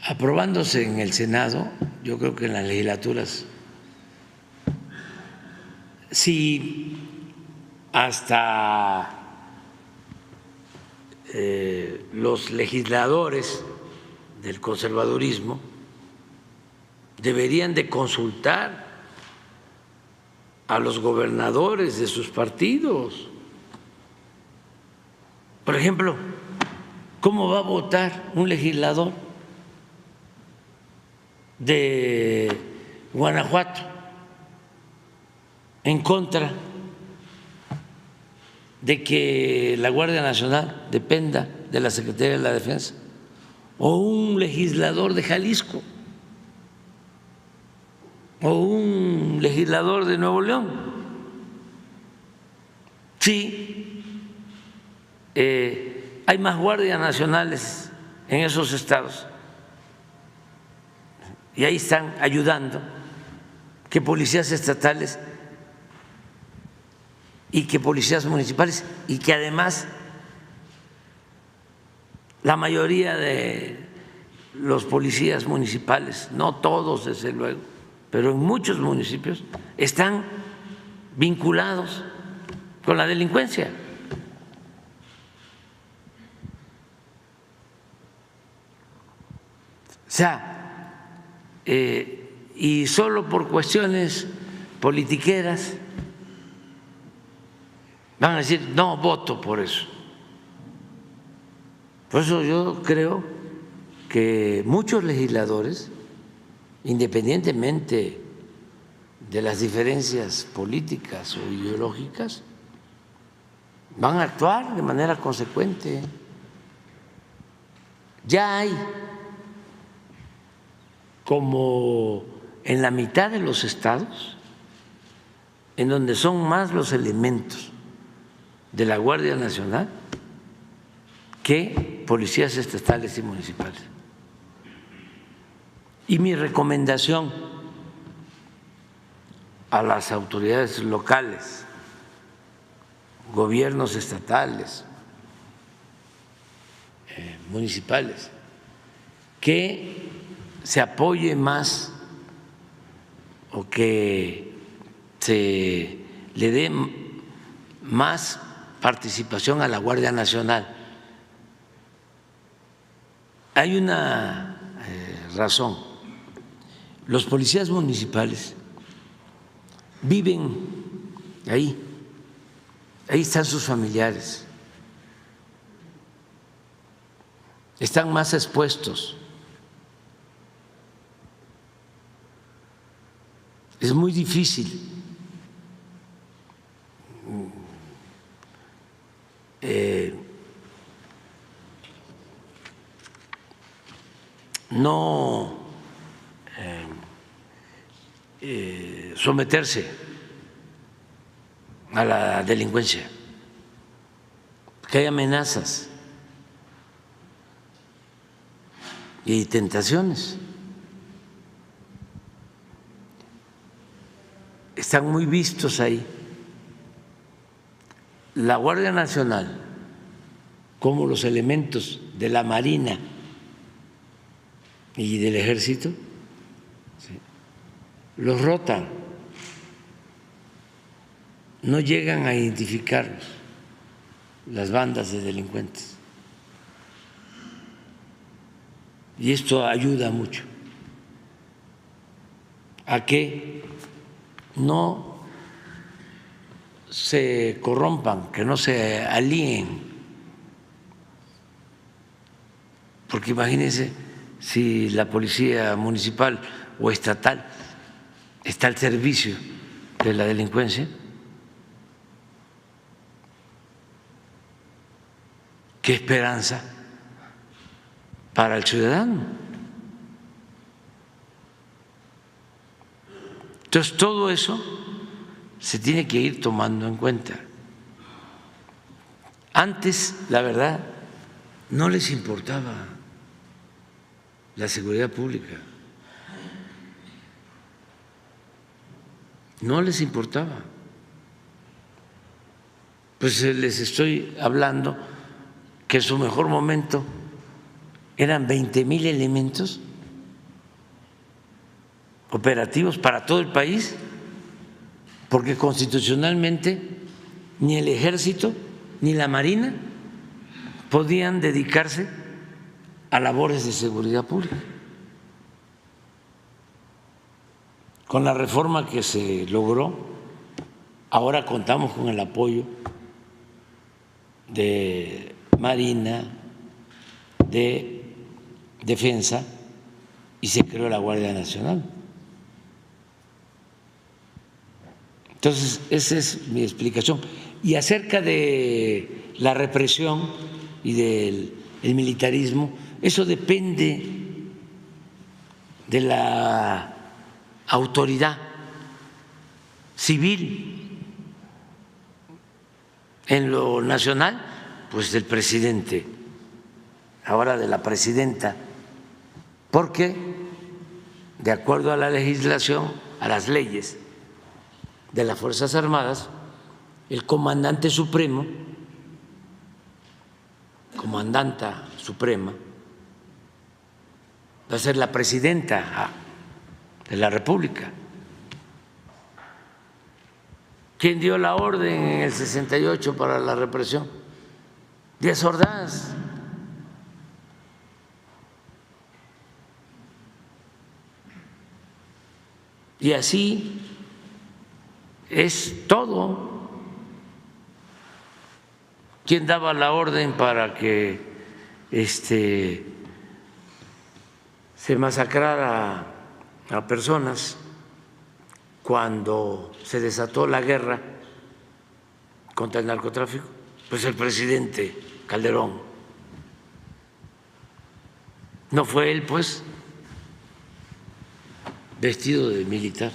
A: aprobándose en el Senado, yo creo que en las legislaturas, si hasta los legisladores del conservadurismo deberían de consultar a los gobernadores de sus partidos. Por ejemplo, ¿cómo va a votar un legislador de Guanajuato en contra de que la Guardia Nacional dependa de la Secretaría de la Defensa? O un legislador de Jalisco, o un legislador de Nuevo León. Sí, hay más guardias nacionales en esos estados y ahí están ayudando que policías estatales y que policías municipales, y que además la mayoría de los policías municipales, no todos desde luego, pero en muchos municipios están vinculados con la delincuencia. O sea, y solo por cuestiones politiqueras van a decir, no voto por eso. Por eso yo creo que muchos legisladores, independientemente de las diferencias políticas o ideológicas, van a actuar de manera consecuente. Ya hay como en la mitad de los estados en donde son más los elementos de la Guardia Nacional que policías estatales y municipales. Y mi recomendación a las autoridades locales, gobiernos estatales, municipales, que se apoye más o que se le dé más participación a la Guardia Nacional. Hay una razón. Los policías municipales viven ahí están sus familiares, están más expuestos. Es muy difícil no someterse a la delincuencia, que hay amenazas y tentaciones. Están muy vistos ahí. La Guardia Nacional, como los elementos de la Marina y del Ejército, los rotan, no llegan a identificarlos las bandas de delincuentes. Y esto ayuda mucho a que no se corrompan, que no se alíen. Porque imagínense si la policía municipal o estatal está al servicio de la delincuencia, qué esperanza para el ciudadano. Entonces, todo eso se tiene que ir tomando en cuenta. Antes, la verdad, no les importaba la seguridad pública, no les importaba. Pues les estoy hablando que en su mejor momento eran 20,000 elementos operativos para todo el país, porque constitucionalmente ni el Ejército ni la Marina podían dedicarse a labores de seguridad pública. Con la reforma que se logró, ahora contamos con el apoyo de Marina, de Defensa, y se creó la Guardia Nacional. Entonces, esa es mi explicación. Y acerca de la represión y del militarismo, eso depende de la autoridad civil. En lo nacional, pues del presidente, ahora de la presidenta, porque de acuerdo a la legislación, a las leyes de las Fuerzas Armadas, el comandante supremo, comandanta suprema, va a ser la presidenta de la República. ¿Quién dio la orden en el 68 para la represión? Díaz Ordaz. Y así es todo. ¿Quién daba la orden para que se masacrara a personas cuando se desató la guerra contra el narcotráfico? Pues el presidente Calderón. No fue él, pues, vestido de militar,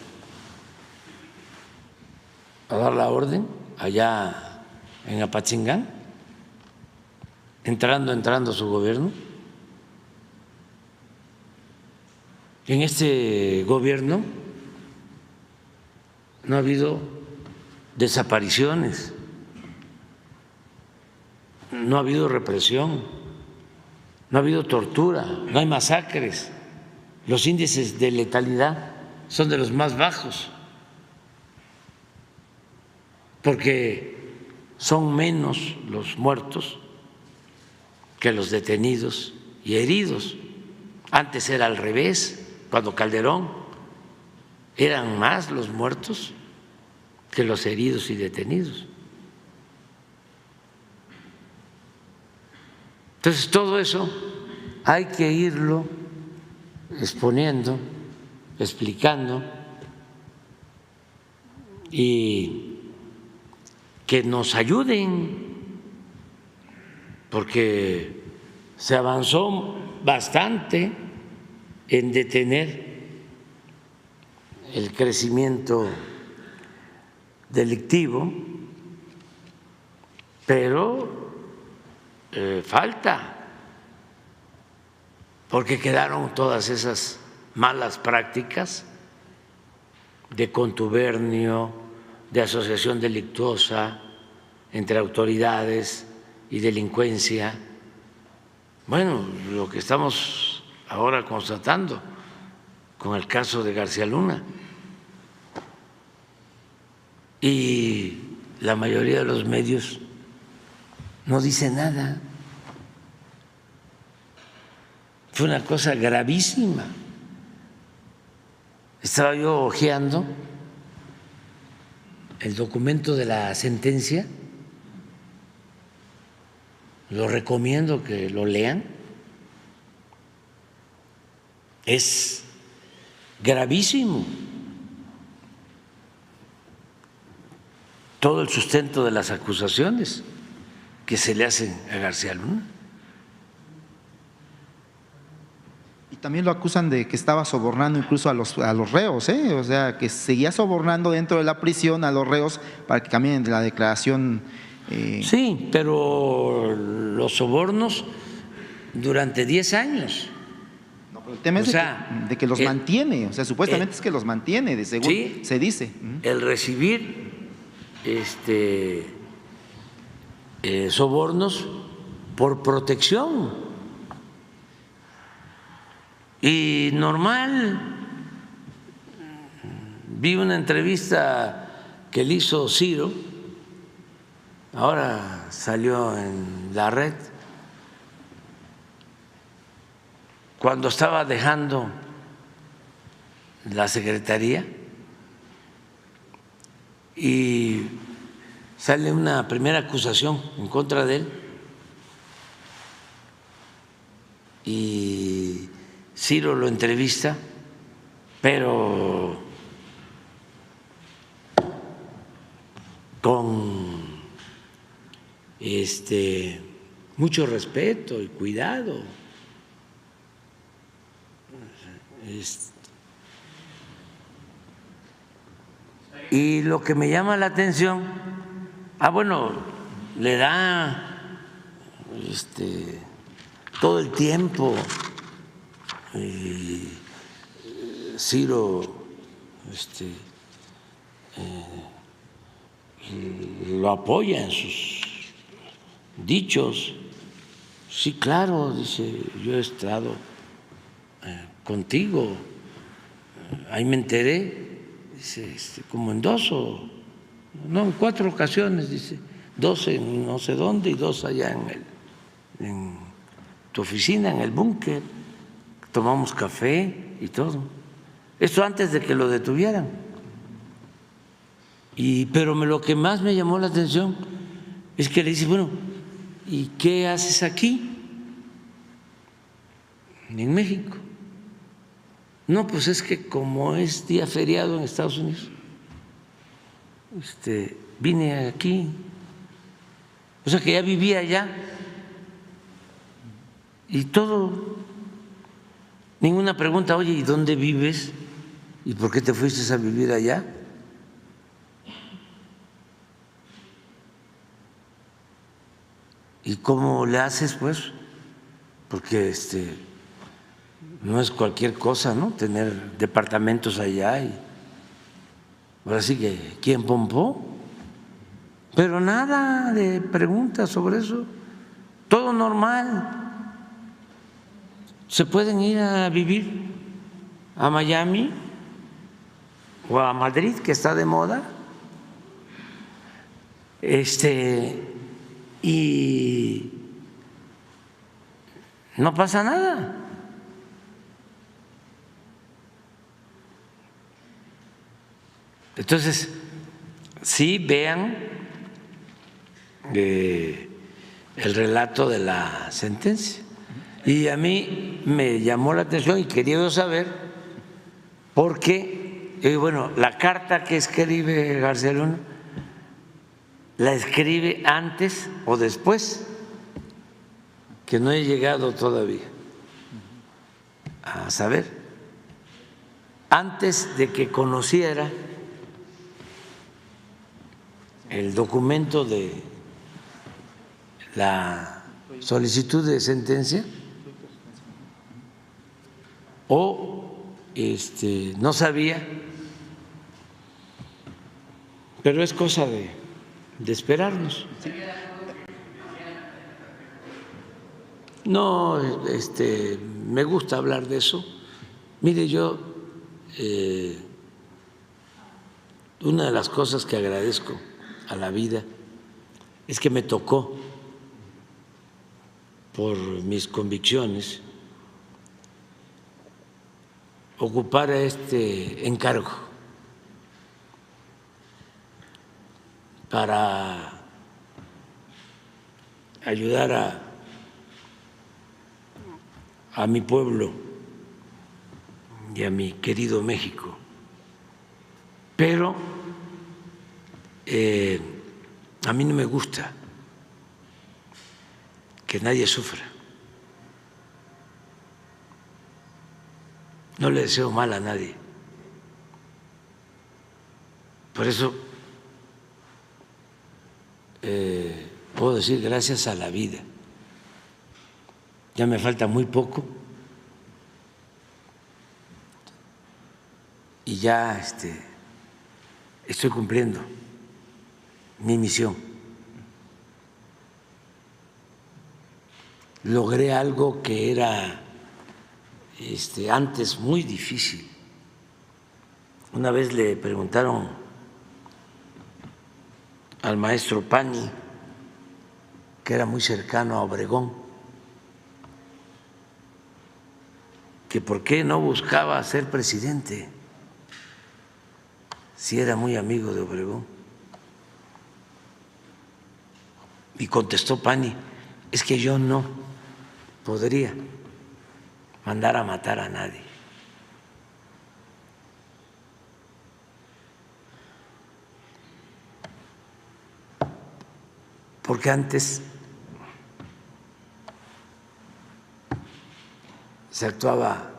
A: a dar la orden allá en Apatzingán, entrando su gobierno. En este gobierno no ha habido desapariciones, no ha habido represión, no ha habido tortura, no hay masacres. Los índices de letalidad son de los más bajos, porque son menos los muertos que los detenidos y heridos. Antes era al revés, cuando Calderón eran más los muertos que los heridos y detenidos. Entonces, todo eso hay que irlo exponiendo, explicando, y que nos ayuden, porque se avanzó bastante en detener el crecimiento delictivo, pero falta, porque quedaron todas esas malas prácticas de contubernio, de asociación delictuosa entre autoridades y delincuencia. Bueno, lo que estamos ahora constatando con el caso de García Luna, y la mayoría de los medios no dice nada. Fue una cosa gravísima. Estaba yo hojeando el documento de la sentencia, lo recomiendo que lo lean. Es gravísimo todo el sustento de las acusaciones que se le hacen a García Luna.
E: Y también lo acusan de que estaba sobornando incluso a los reos, ¿eh? O sea, que seguía sobornando dentro de la prisión a los reos para que cambien de la declaración.
A: Sí, pero los sobornos durante 10 años.
E: No, pero el tema es de que los mantiene, o sea, supuestamente es que los mantiene, de según
A: sí,
E: se dice.
A: El recibir sobornos por protección. Y normal, vi una entrevista que le hizo Ciro, ahora salió en la red, cuando estaba dejando la secretaría, y sale una primera acusación en contra de él, y Ciro lo entrevista, pero con mucho respeto y cuidado. Y lo que me llama la atención, bueno, le da todo el tiempo, y Ciro lo apoya en sus dichos. Sí, claro, dice, yo he estado contigo, ahí me enteré, dice, como en 4 ocasiones, dice, 2 en no sé dónde y 2 allá en tu oficina, en el búnker, tomamos café y todo. Esto antes de que lo detuvieran. Pero lo que más me llamó la atención es que le dice, bueno, ¿y qué haces aquí, en México? No, pues es que como es día feriado en Estados Unidos, vine aquí O sea que ya vivía allá y todo, ninguna pregunta, oye, ¿y dónde vives? ¿Y por qué te fuiste a vivir allá? ¿Y cómo le haces, pues? Porque no es cualquier cosa, ¿no? Tener departamentos allá y ahora sí que ¿quién pompó? Pero nada de preguntas sobre eso, todo normal. Se pueden ir a vivir a Miami o a Madrid, que está de moda, y no pasa nada. Entonces, sí vean el relato de la sentencia. Y a mí me llamó la atención y quería yo saber por qué, bueno, la carta que escribe García Luna, ¿la escribe antes o después? Que no he llegado todavía a saber. Antes de que conociera el documento de la solicitud de sentencia, o no sabía, pero es cosa de esperarnos. No, me gusta hablar de eso. Mire, yo una de las cosas que agradezco a la vida es que me tocó, por mis convicciones, ocupar este encargo para ayudar a mi pueblo y a mi querido México. Pero a mí no me gusta que nadie sufra. No le deseo mal a nadie. Por eso puedo decir gracias a la vida. Ya me falta muy poco y ya estoy cumpliendo mi misión. Logré algo que era antes muy difícil. Una vez le preguntaron al maestro Pani, que era muy cercano a Obregón, que por qué no buscaba ser presidente si era muy amigo de Obregón. Y contestó Pani, es que yo no podría mandar a matar a nadie. Porque antes se actuaba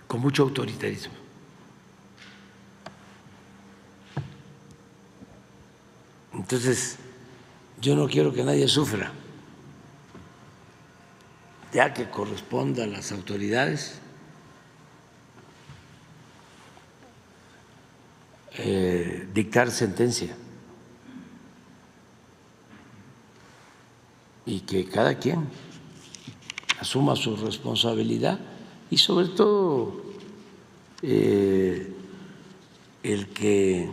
A: con mucho autoritarismo. Entonces, yo no quiero que nadie sufra, ya que corresponda a las autoridades dictar sentencia y que cada quien asuma su responsabilidad y sobre todo el que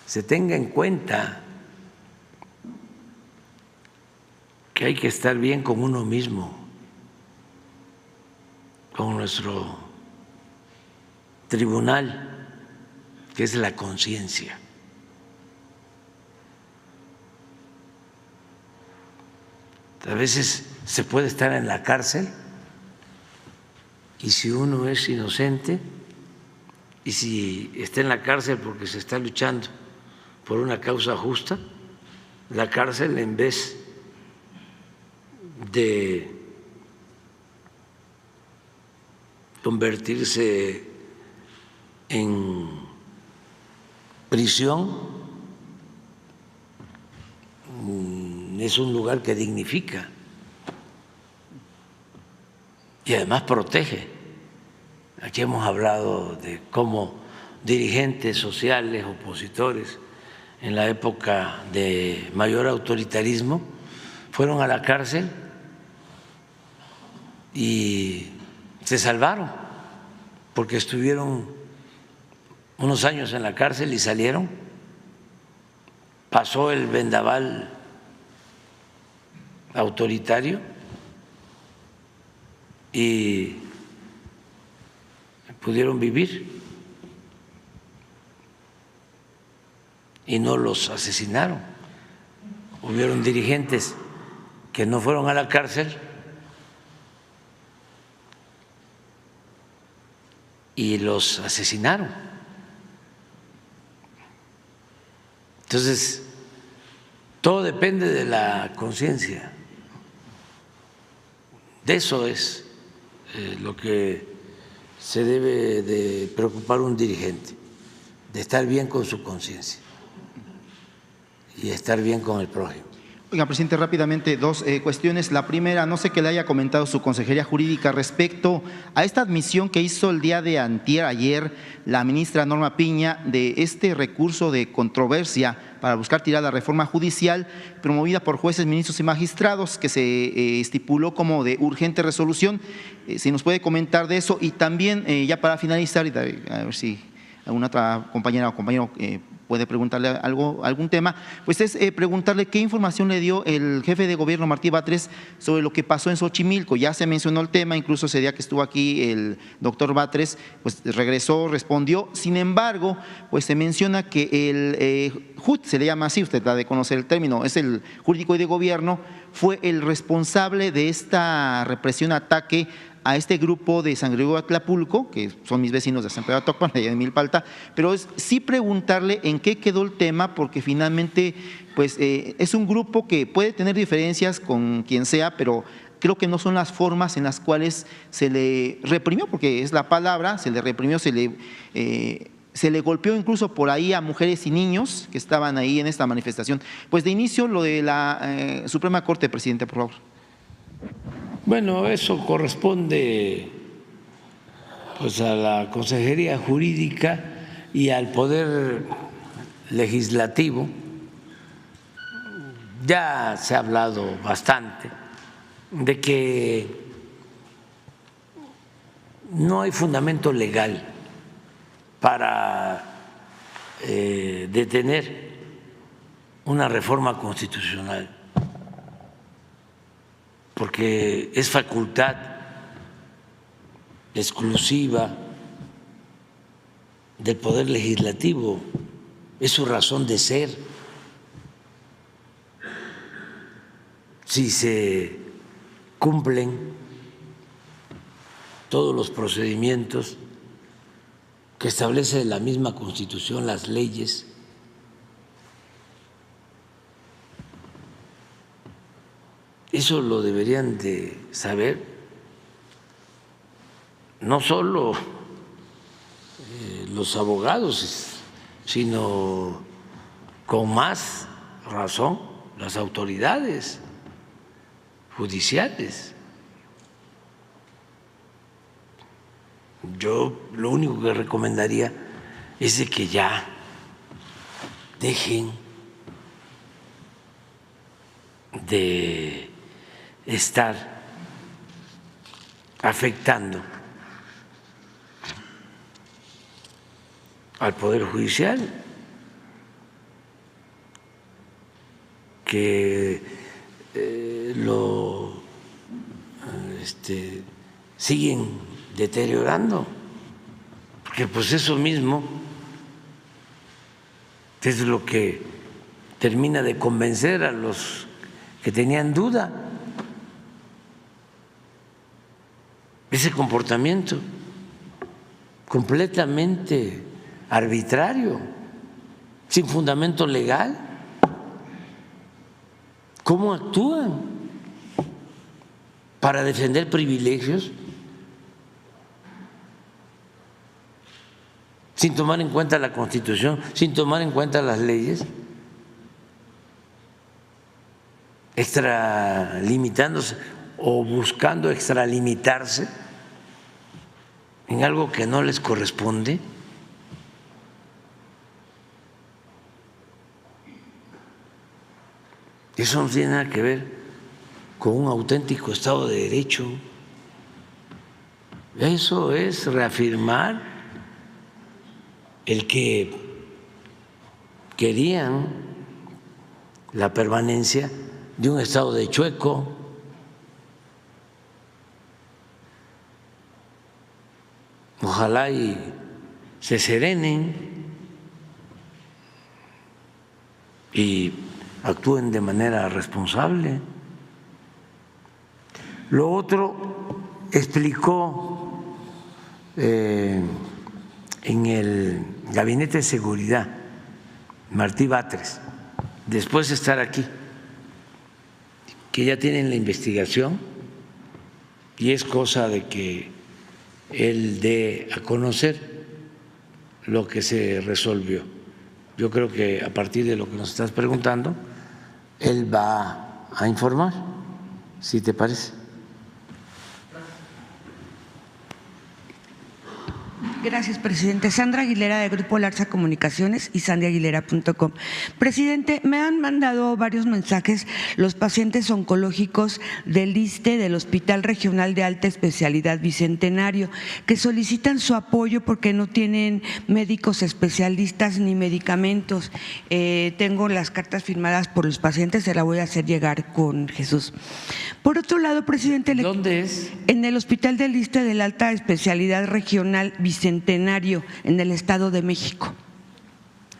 A: se tenga en cuenta que hay que estar bien con uno mismo, con nuestro tribunal, que es la conciencia. A veces se puede estar en la cárcel y si uno es inocente, y si está en la cárcel porque se está luchando por una causa justa, la cárcel, en vez de convertirse en prisión, es un lugar que dignifica y además protege. Aquí hemos hablado de cómo dirigentes sociales, opositores, en la época de mayor autoritarismo, fueron a la cárcel y se salvaron porque estuvieron unos años en la cárcel y salieron. Pasó el vendaval autoritario y pudieron vivir y no los asesinaron. Hubieron dirigentes que no fueron a la cárcel y los asesinaron. Entonces, todo depende de la conciencia. De eso es lo que se debe de preocupar un dirigente, de estar bien con su conciencia y estar bien con el prójimo.
E: Oiga, presidente, rápidamente dos cuestiones. La primera, no sé qué le haya comentado su consejería jurídica respecto a esta admisión que hizo el día de ayer la ministra Norma Piña de este recurso de controversia para buscar tirar la reforma judicial promovida por jueces, ministros y magistrados, que se estipuló como de urgente resolución. Si nos puede comentar de eso. Y también, ya para finalizar, y a ver si alguna otra compañera o compañero puede preguntarle algún tema, pues es preguntarle qué información le dio el jefe de gobierno Martí Batres sobre lo que pasó en Xochimilco. Ya se mencionó el tema, incluso ese día que estuvo aquí el doctor Batres, pues regresó, respondió. Sin embargo, pues se menciona que el JUT, se le llama así, usted ha de conocer el término, es el jurídico y de gobierno, fue el responsable de esta represión, ataque a este grupo de San Gregorio Atlapulco, que son mis vecinos de San Pedro Atocpan, allá de Milpalta, pero es sí preguntarle en qué quedó el tema, porque finalmente pues es un grupo que puede tener diferencias con quien sea, pero creo que no son las formas en las cuales se le reprimió, porque es la palabra, se le reprimió, se le golpeó incluso por ahí a mujeres y niños que estaban ahí en esta manifestación. Pues de inicio lo de la Suprema Corte, presidente, por favor.
A: Bueno, eso corresponde pues a la Consejería Jurídica y al Poder Legislativo. Ya se ha hablado bastante de que no hay fundamento legal para detener una reforma constitucional, porque es facultad exclusiva del Poder Legislativo, es su razón de ser. Si se cumplen todos los procedimientos que establece la misma Constitución, las leyes, eso lo deberían de saber no solo los abogados, sino con más razón las autoridades judiciales. Yo lo único que recomendaría es de que ya dejen de estar afectando al Poder Judicial, que lo siguen deteriorando, porque pues eso mismo es lo que termina de convencer a los que tenían duda. Ese comportamiento completamente arbitrario, sin fundamento legal. ¿Cómo actúan para defender privilegios sin tomar en cuenta la Constitución, sin tomar en cuenta las leyes, extralimitándose o buscando extralimitarse en algo que no les corresponde? Eso no tiene nada que ver con un auténtico Estado de Derecho. Eso es reafirmar el que querían la permanencia de un Estado de chueco. Ojalá y se serenen y actúen de manera responsable. Lo otro, explicó en el Gabinete de Seguridad Martí Batres, después de estar aquí, que ya tienen la investigación y es cosa de que él dé a conocer lo que se resolvió. Yo creo que a partir de lo que nos estás preguntando, él va a informar, si te parece.
F: Gracias, presidente. Sandra Aguilera, de Grupo Larsa Comunicaciones y sandiaguilera.com. Presidente, me han mandado varios mensajes los pacientes oncológicos del ISSSTE, del Hospital Regional de Alta Especialidad Bicentenario, que solicitan su apoyo porque no tienen médicos especialistas ni medicamentos. Tengo las cartas firmadas por los pacientes, se la voy a hacer llegar con Jesús. Por otro lado, presidente…
A: ¿Dónde es?
F: En el Hospital del ISSSTE de la Alta Especialidad Regional Bicentenario, en el Estado de México.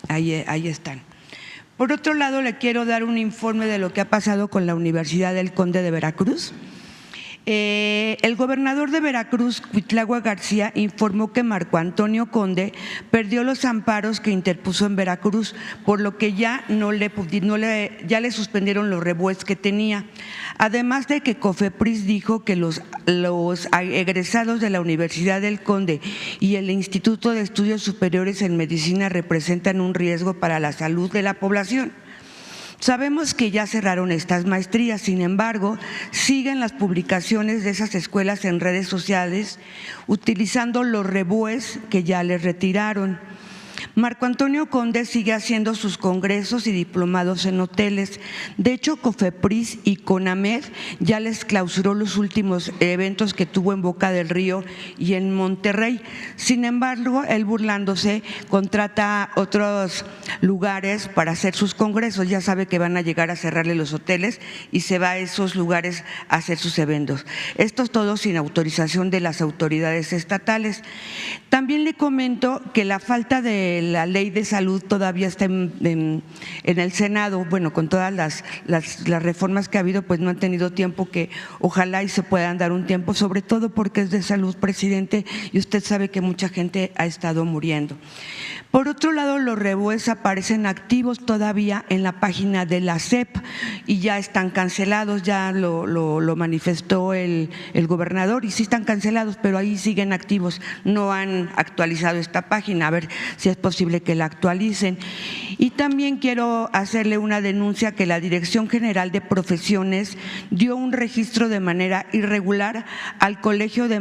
F: Ahí están. Por otro lado, le quiero dar un informe de lo que ha pasado con la Universidad del Conde de Veracruz. El gobernador de Veracruz, Cuitlagua García, informó que Marco Antonio Conde perdió los amparos que interpuso en Veracruz, por lo que ya ya le suspendieron los revueltos que tenía. Además de que COFEPRIS dijo que los egresados de la Universidad del Conde y el Instituto de Estudios Superiores en Medicina representan un riesgo para la salud de la población. Sabemos que ya cerraron estas maestrías, sin embargo, siguen las publicaciones de esas escuelas en redes sociales utilizando los rebúes que ya les retiraron. Marco Antonio Conde sigue haciendo sus congresos y diplomados en hoteles. De hecho, COFEPRIS y CONAMED ya les clausuró los últimos eventos que tuvo en Boca del Río y en Monterrey. Sin embargo, él, burlándose, contrata otros lugares para hacer sus congresos. Ya sabe que van a llegar a cerrarle los hoteles y se va a esos lugares a hacer sus eventos. Esto es todo sin autorización de las autoridades estatales. También le comento que la falta de la ley de salud todavía está en el Senado. Bueno, con todas las reformas que ha habido, pues no han tenido tiempo, que ojalá y se puedan dar un tiempo, sobre todo porque es de salud, presidente, y usted sabe que mucha gente ha estado muriendo. Por otro lado, los rebúes aparecen activos todavía en la página de la SEP y ya están cancelados, ya lo manifestó el gobernador, y sí están cancelados, pero ahí siguen activos, no han actualizado esta página, a ver si es posible que la actualicen. Y también quiero hacerle una denuncia que la Dirección General de Profesiones dio un registro de manera irregular al Colegio de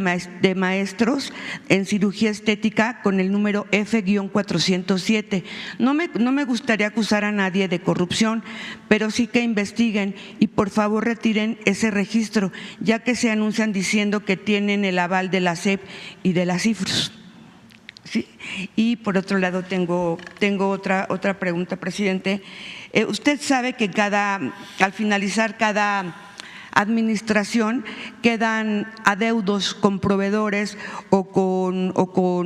F: Maestros en Cirugía Estética con el número F-407. No me gustaría acusar a nadie de corrupción, pero sí que investiguen y por favor retiren ese registro, ya que se anuncian diciendo que tienen el aval de la SEP y de la CIFRUS. Sí. Y por otro lado tengo otra pregunta, presidente. Usted sabe que al finalizar cada administración quedan adeudos con proveedores o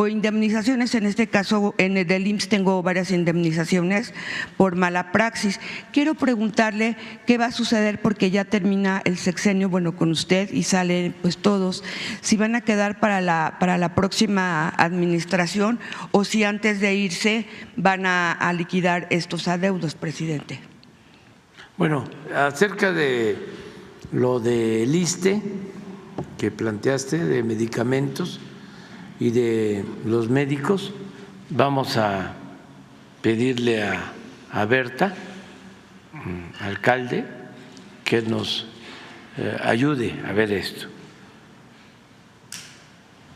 F: indemnizaciones. En este caso, en el del IMSS tengo varias indemnizaciones por mala praxis. Quiero preguntarle qué va a suceder porque ya termina el sexenio, bueno, con usted y salen pues todos, si van a quedar para la próxima administración o si antes de irse van a liquidar estos adeudos, presidente.
A: Bueno, acerca de lo del ISSSTE que planteaste, de medicamentos y de los médicos, vamos a pedirle a Berta, alcalde, que nos ayude a ver esto.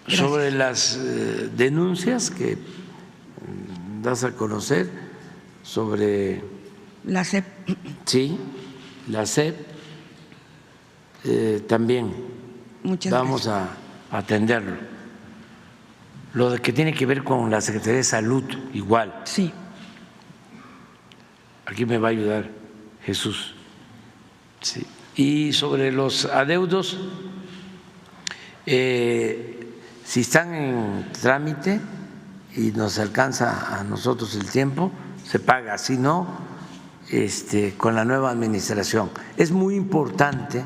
F: Gracias.
A: Sobre las denuncias que das a conocer sobre…
F: La CEP.
A: Sí, la CEP también
F: Muchas
A: vamos
F: gracias.
A: a atenderlo. Lo que tiene que ver con la Secretaría de Salud, igual.
F: Sí.
A: Aquí me va a ayudar Jesús. Sí. Y sobre los adeudos, si están en trámite y nos alcanza a nosotros el tiempo, se paga. Si no, con la nueva administración. Es muy importante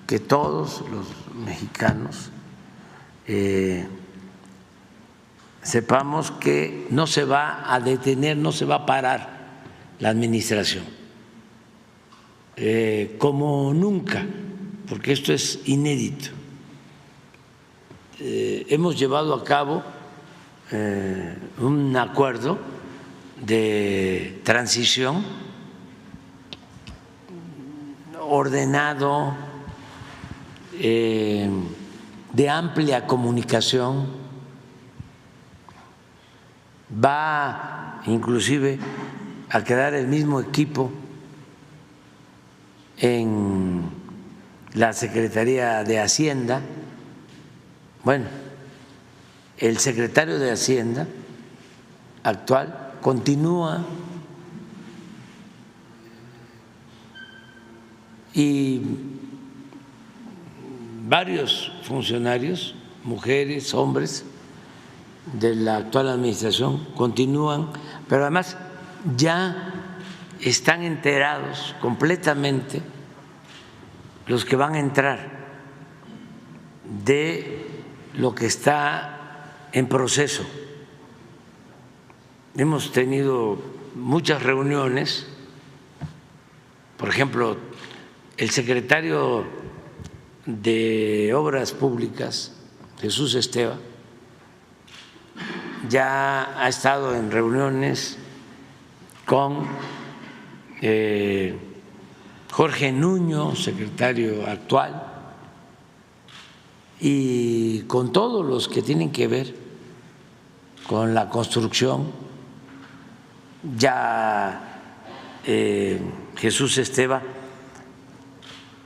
A: que todos los mexicanos sepamos que no se va a detener, no se va a parar la administración, como nunca, porque esto es inédito. Hemos llevado a cabo un acuerdo de transición ordenado, de amplia comunicación, va inclusive a quedar el mismo equipo en la Secretaría de Hacienda. Bueno, el secretario de Hacienda actual continúa y varios funcionarios, mujeres, hombres de la actual administración continúan, pero además ya están enterados completamente los que van a entrar de lo que está en proceso. Hemos tenido muchas reuniones, por ejemplo, el secretario de Obras Públicas, Jesús Esteva, ya ha estado en reuniones con Jorge Nuño, secretario actual, y con todos los que tienen que ver con la construcción. Ya Jesús Esteva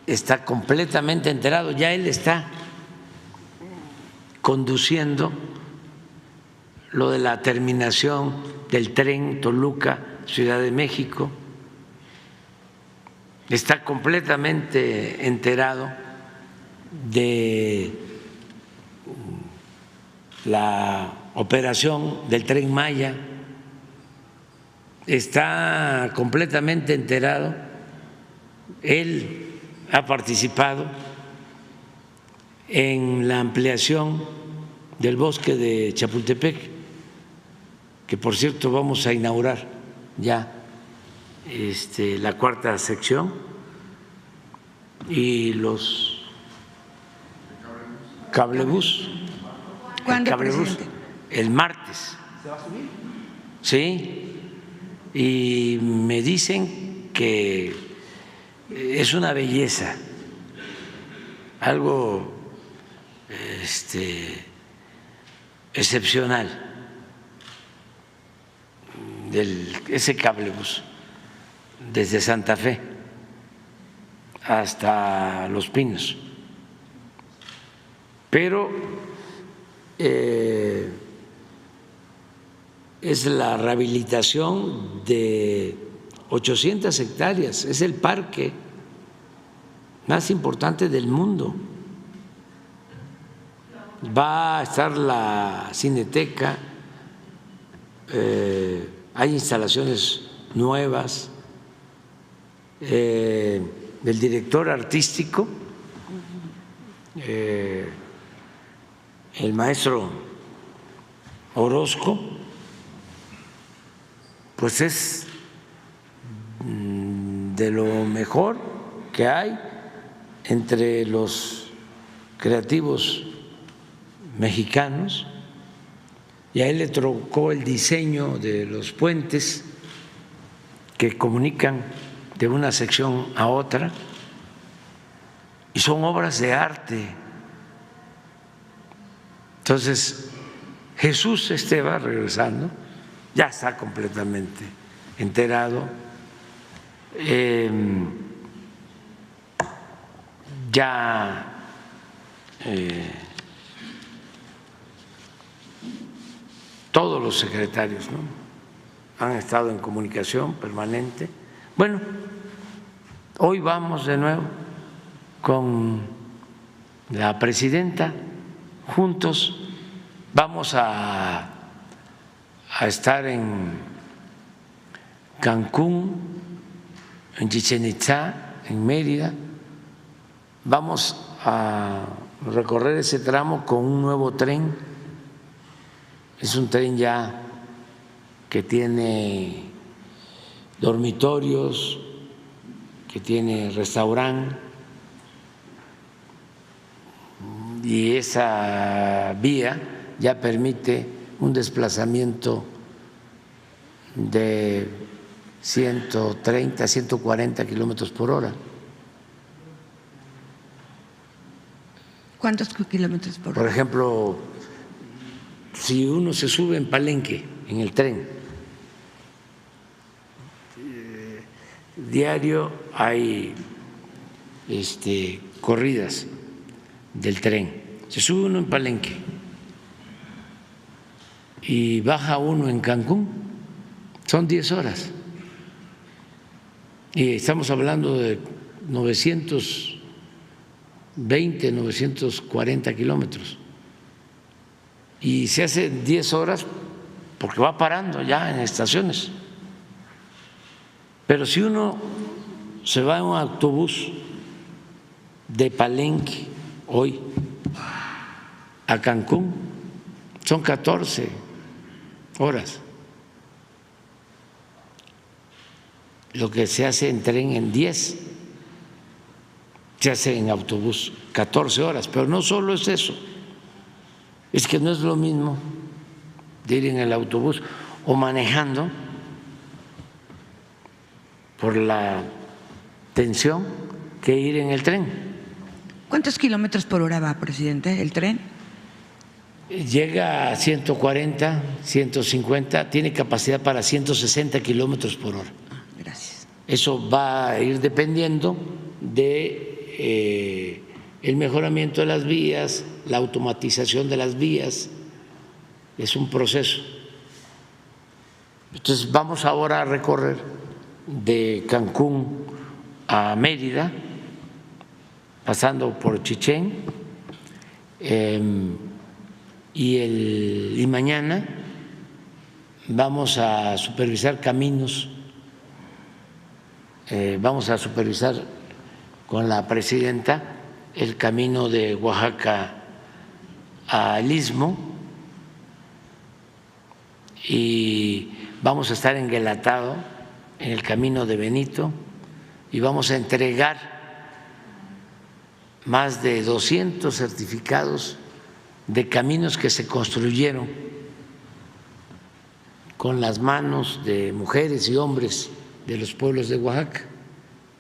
A: está completamente enterado, ya él está conduciendo lo de la terminación del tren Toluca, Ciudad de México, está completamente enterado de la operación del Tren Maya, está completamente enterado, él ha participado en la ampliación del bosque de Chapultepec, que por cierto vamos a inaugurar ya la cuarta sección, y los cablebús.
F: ¿Cuándo, presidente?
A: El martes. ¿Se va a subir? Sí, y me dicen que es una belleza, algo excepcional, ese cablebús desde Santa Fe hasta Los Pinos. Pero es la rehabilitación de 800 hectáreas, es el parque más importante del mundo. Va a estar la Cineteca, hay instalaciones nuevas, el director artístico, el maestro Orozco, pues es de lo mejor que hay entre los creativos mexicanos, y a él le tocó el diseño de los puentes que comunican de una sección a otra, y son obras de arte. Entonces, Jesús Esteva, regresando, ya está completamente enterado, ya todos los secretarios, ¿no?, han estado en comunicación permanente. Bueno, hoy vamos de nuevo con la presidenta, juntos vamos a estar en Cancún, en Chichén Itzá, en Mérida. Vamos a recorrer ese tramo con un nuevo tren. Es un tren ya que tiene dormitorios, que tiene restaurante, y esa vía ya permite un desplazamiento de 130, 140 kilómetros por hora.
F: ¿Cuántos kilómetros por hora?
A: Por ejemplo, si uno se sube en Palenque, en el tren, diario hay corridas del tren. Se sube uno en Palenque y baja uno en Cancún, son 10 horas. Y estamos hablando de 920, 940 kilómetros. Y se hace 10 horas porque va parando ya en estaciones. Pero si uno se va en un autobús de Palenque hoy a Cancún, son 14 horas. Lo que se hace en tren en 10, se hace en autobús 14 horas. Pero no solo es eso, es que no es lo mismo de ir en el autobús o manejando por la tensión que ir en el tren.
F: ¿Cuántos kilómetros por hora va, presidente, el tren?
A: Llega a 140, 150, tiene capacidad para 160 kilómetros por hora.
F: Gracias.
A: Eso va a ir dependiendo de el mejoramiento de las vías, la automatización de las vías. Es un proceso. Entonces vamos ahora a recorrer de Cancún a Mérida, pasando por Chichén, y mañana vamos a supervisar caminos, vamos a supervisar con la presidenta el camino de Oaxaca al Istmo, y vamos a estar en Guelatao, en el camino de Benito, y vamos a entregar más de 200 certificados de caminos que se construyeron con las manos de mujeres y hombres de los pueblos de Oaxaca,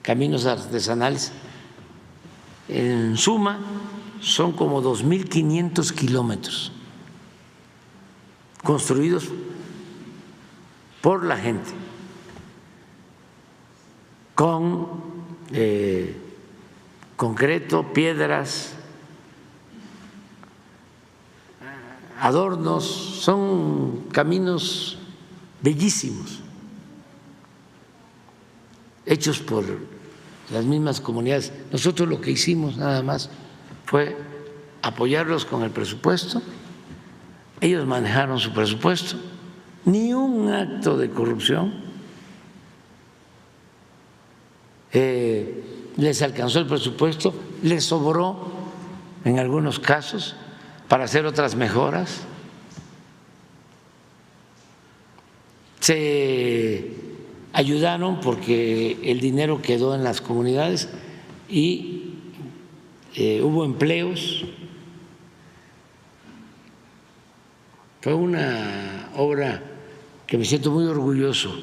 A: caminos artesanales. En suma, son como 2.500 kilómetros construidos por la gente, con concreto, piedras, adornos. Son caminos bellísimos, hechos por las mismas comunidades. Nosotros lo que hicimos nada más fue apoyarlos con el presupuesto, ellos manejaron su presupuesto, ni un acto de corrupción, les alcanzó el presupuesto, les sobró en algunos casos para hacer otras mejoras, se ayudaron porque el dinero quedó en las comunidades y hubo empleos. Fue una obra que me siento muy orgulloso,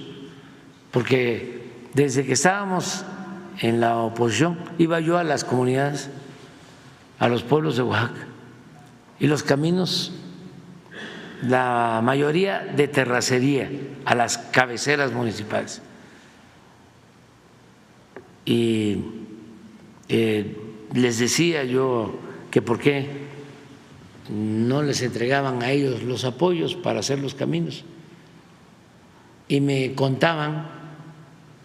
A: porque desde que estábamos en la oposición iba yo a las comunidades, a los pueblos de Oaxaca, y los caminos, la mayoría de terracería, a las cabeceras municipales. Y les decía yo que por qué no les entregaban a ellos los apoyos para hacer los caminos. Y me contaban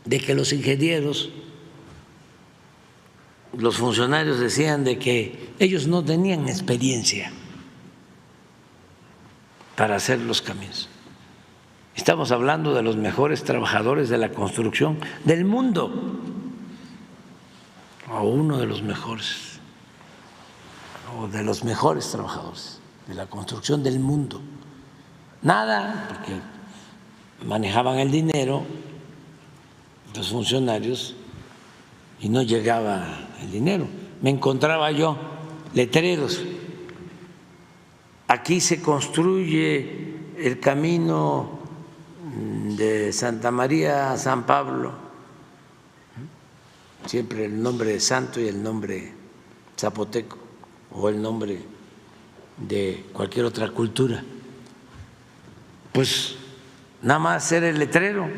A: de que los ingenieros, los funcionarios decían de que ellos no tenían experiencia para hacer los caminos. Estamos hablando de los mejores trabajadores de la construcción del mundo, o uno de los mejores, o de los mejores trabajadores de la construcción del mundo. Nada, porque manejaban el dinero los funcionarios y no llegaba el dinero. Me encontraba yo letreros: aquí se construye el camino de Santa María a San Pablo, siempre el nombre santo y el nombre zapoteco o el nombre de cualquier otra cultura. Pues nada más hacer el letrero.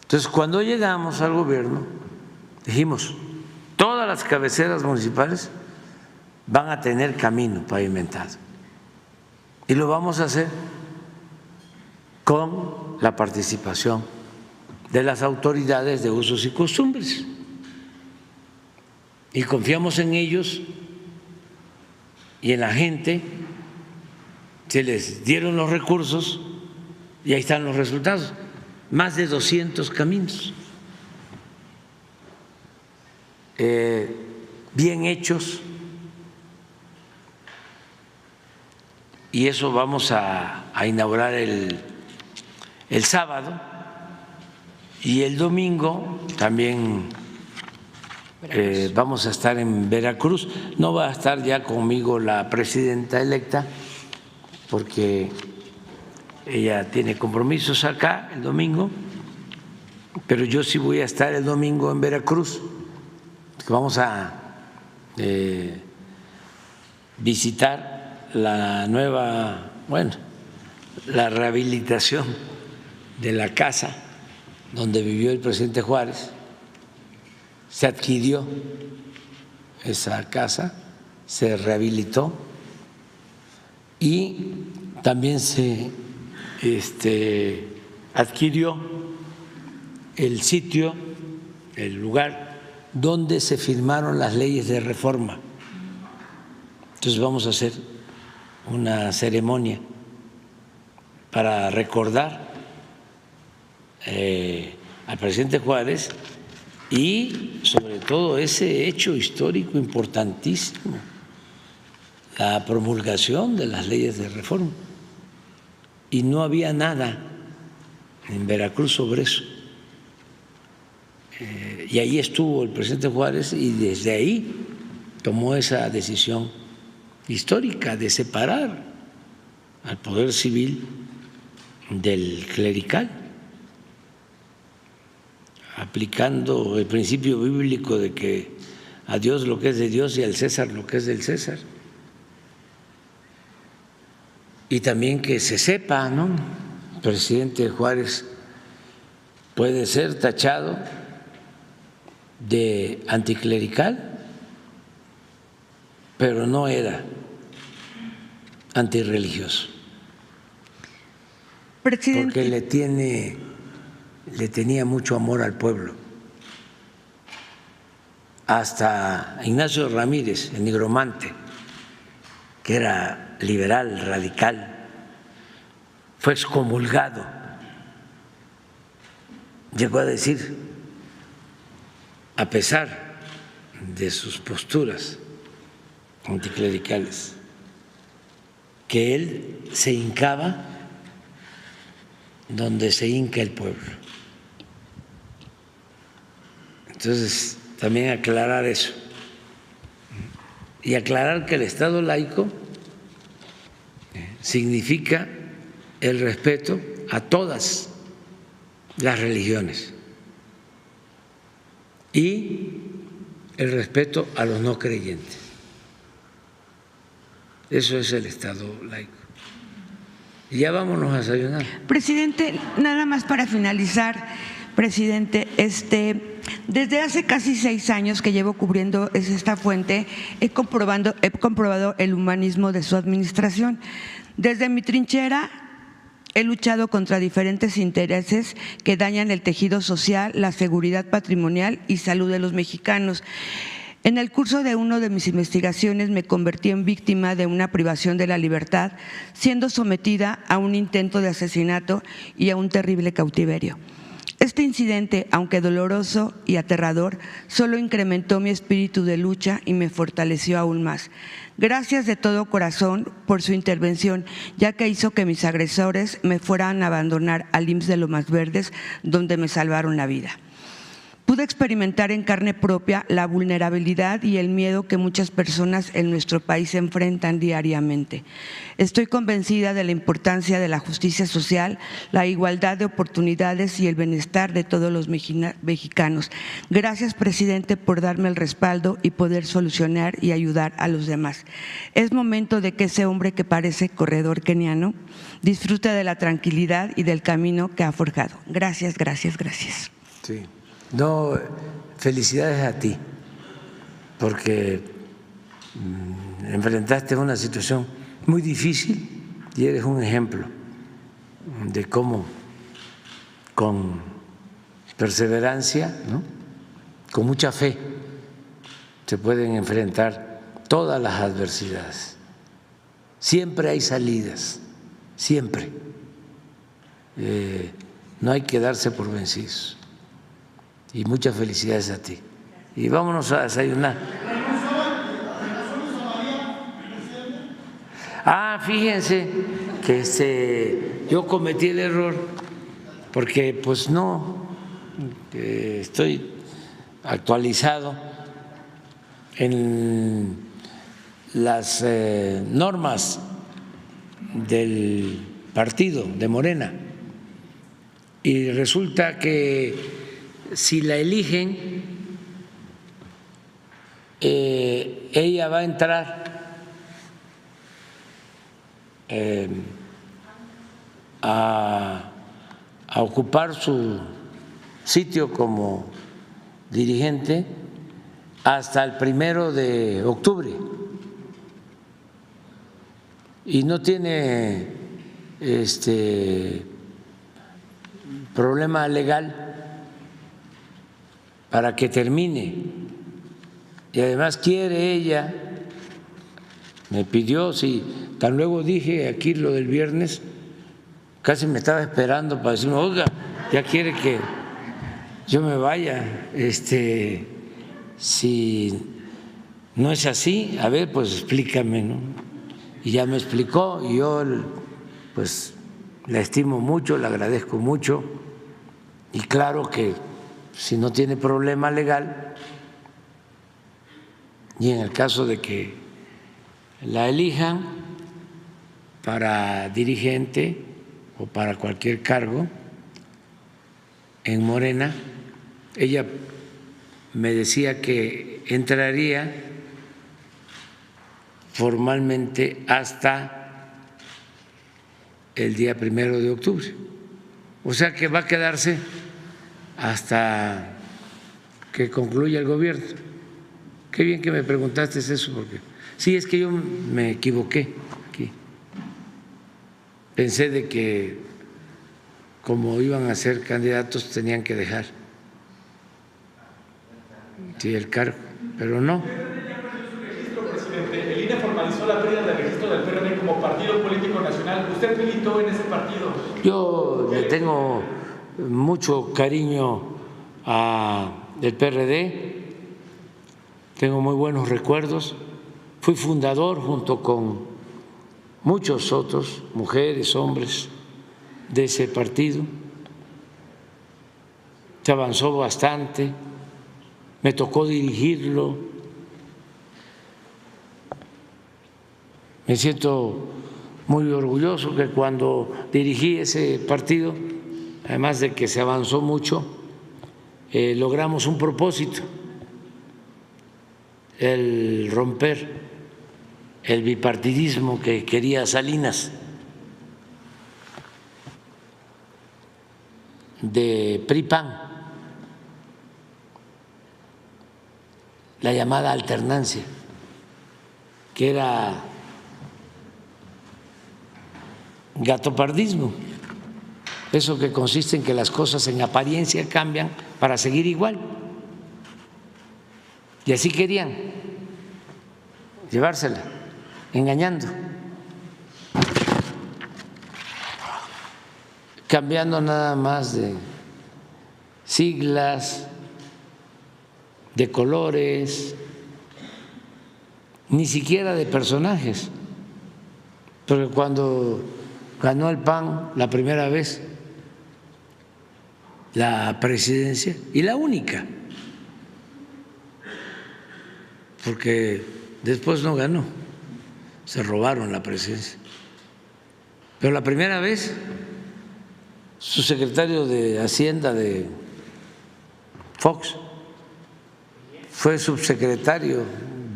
A: Entonces, cuando llegamos al gobierno, dijimos, todas las cabeceras municipales van a tener camino pavimentado y lo vamos a hacer con la participación de las autoridades de usos y costumbres, y confiamos en ellos y en la gente. Se les dieron los recursos y ahí están los resultados: más de 200 caminos bien hechos, y eso vamos a inaugurar el sábado, y el domingo también vamos a estar en Veracruz. No va a estar ya conmigo la presidenta electa porque ella tiene compromisos acá el domingo, pero yo sí voy a estar el domingo en Veracruz. Vamos a visitar la nueva, la rehabilitación de la casa donde vivió el presidente Juárez. Se adquirió esa casa, se rehabilitó y también se adquirió el sitio, el lugar donde se firmaron las leyes de reforma. Entonces vamos a hacer una ceremonia para recordar al presidente Juárez y sobre todo ese hecho histórico importantísimo, la promulgación de las leyes de reforma. Y no había nada en Veracruz sobre eso. Y ahí estuvo el presidente Juárez y desde ahí tomó esa decisión histórica de separar al poder civil del clerical, aplicando el principio bíblico de que a Dios lo que es de Dios y al César lo que es del César. Y también que se sepa, ¿no? El presidente Juárez puede ser tachado de anticlerical, pero no era antirreligioso,
F: Presidente,
A: porque le tiene le tenía mucho amor al pueblo. Hasta Ignacio Ramírez, el nigromante, que era liberal, radical, fue excomulgado. Llegó a decir, a pesar de sus posturas anticlericales, que él se hincaba donde se hinca el pueblo. Entonces, también aclarar eso. Y aclarar que el Estado laico significa el respeto a todas las religiones y el respeto a los no creyentes. Eso es el Estado laico. Y ya vámonos a desayunar.
F: Presidente, nada más para finalizar, presidente, desde hace casi 6 años que llevo cubriendo esta fuente, he comprobado el humanismo de su administración. Desde mi trinchera he luchado contra diferentes intereses que dañan el tejido social, la seguridad patrimonial y salud de los mexicanos. En el curso de una de mis investigaciones me convertí en víctima de una privación de la libertad, siendo sometida a un intento de asesinato y a un terrible cautiverio. Este incidente, aunque doloroso y aterrador, solo incrementó mi espíritu de lucha y me fortaleció aún más. Gracias de todo corazón por su intervención, ya que hizo que mis agresores me fueran a abandonar al IMSS de Lomas Verdes, donde me salvaron la vida. Pude experimentar en carne propia la vulnerabilidad y el miedo que muchas personas en nuestro país enfrentan diariamente. Estoy convencida de la importancia de la justicia social, la igualdad de oportunidades y el bienestar de todos los mexicanos. Gracias, presidente, por darme el respaldo y poder solucionar y ayudar a los demás. Es momento de que ese hombre que parece corredor keniano disfrute de la tranquilidad y del camino que ha forjado. Gracias, gracias, gracias.
A: Sí. No, felicidades a ti, porque enfrentaste una situación muy difícil y eres un ejemplo de cómo con perseverancia, ¿no?, con mucha fe, se pueden enfrentar todas las adversidades. Siempre hay salidas, siempre. No hay que darse por vencidos. Y muchas felicidades a ti. Y vámonos a desayunar. Fíjense que yo cometí el error porque pues no estoy actualizado en las normas del partido de Morena y resulta que si la eligen, ella va a entrar a ocupar su sitio como dirigente hasta el 1 de octubre y no tiene problema legal para que termine. Y además quiere ella, me pidió, si tan luego dije aquí lo del viernes, casi me estaba esperando para decirme, oiga, ya quiere que yo me vaya, si no es así, a ver, pues explícame, ¿no? Y ya me explicó y yo pues la estimo mucho, la agradezco mucho y claro que si no tiene problema legal y en el caso de que la elijan para dirigente o para cualquier cargo en Morena, ella me decía que entraría formalmente hasta el día 1 de octubre. O sea que va a quedarse hasta que concluya el gobierno. Qué bien que me preguntaste eso, porque sí, es que yo me equivoqué aquí. Pensé de que como iban a ser candidatos, tenían que dejar el cargo, pero no.
G: El INE formalizó la pérdida del registro del PRD como partido político nacional. ¿Usted militó en ese partido?
A: Yo le tengo mucho cariño al PRD, tengo muy buenos recuerdos. Fui fundador junto con muchos otros, mujeres, hombres, de ese partido. Se avanzó bastante, me tocó dirigirlo. Me siento muy orgulloso que cuando dirigí ese partido, además de que se avanzó mucho, logramos un propósito, el romper el bipartidismo que quería Salinas, de PRI-PAN, la llamada alternancia, que era gatopardismo, eso que consiste en que las cosas en apariencia cambian para seguir igual. Y así querían llevársela, engañando, cambiando nada más de siglas, de colores, ni siquiera de personajes. Porque cuando ganó el PAN la primera vez la presidencia, y la única, porque después no ganó, se robaron la presidencia, pero la primera vez su secretario de Hacienda de Fox fue subsecretario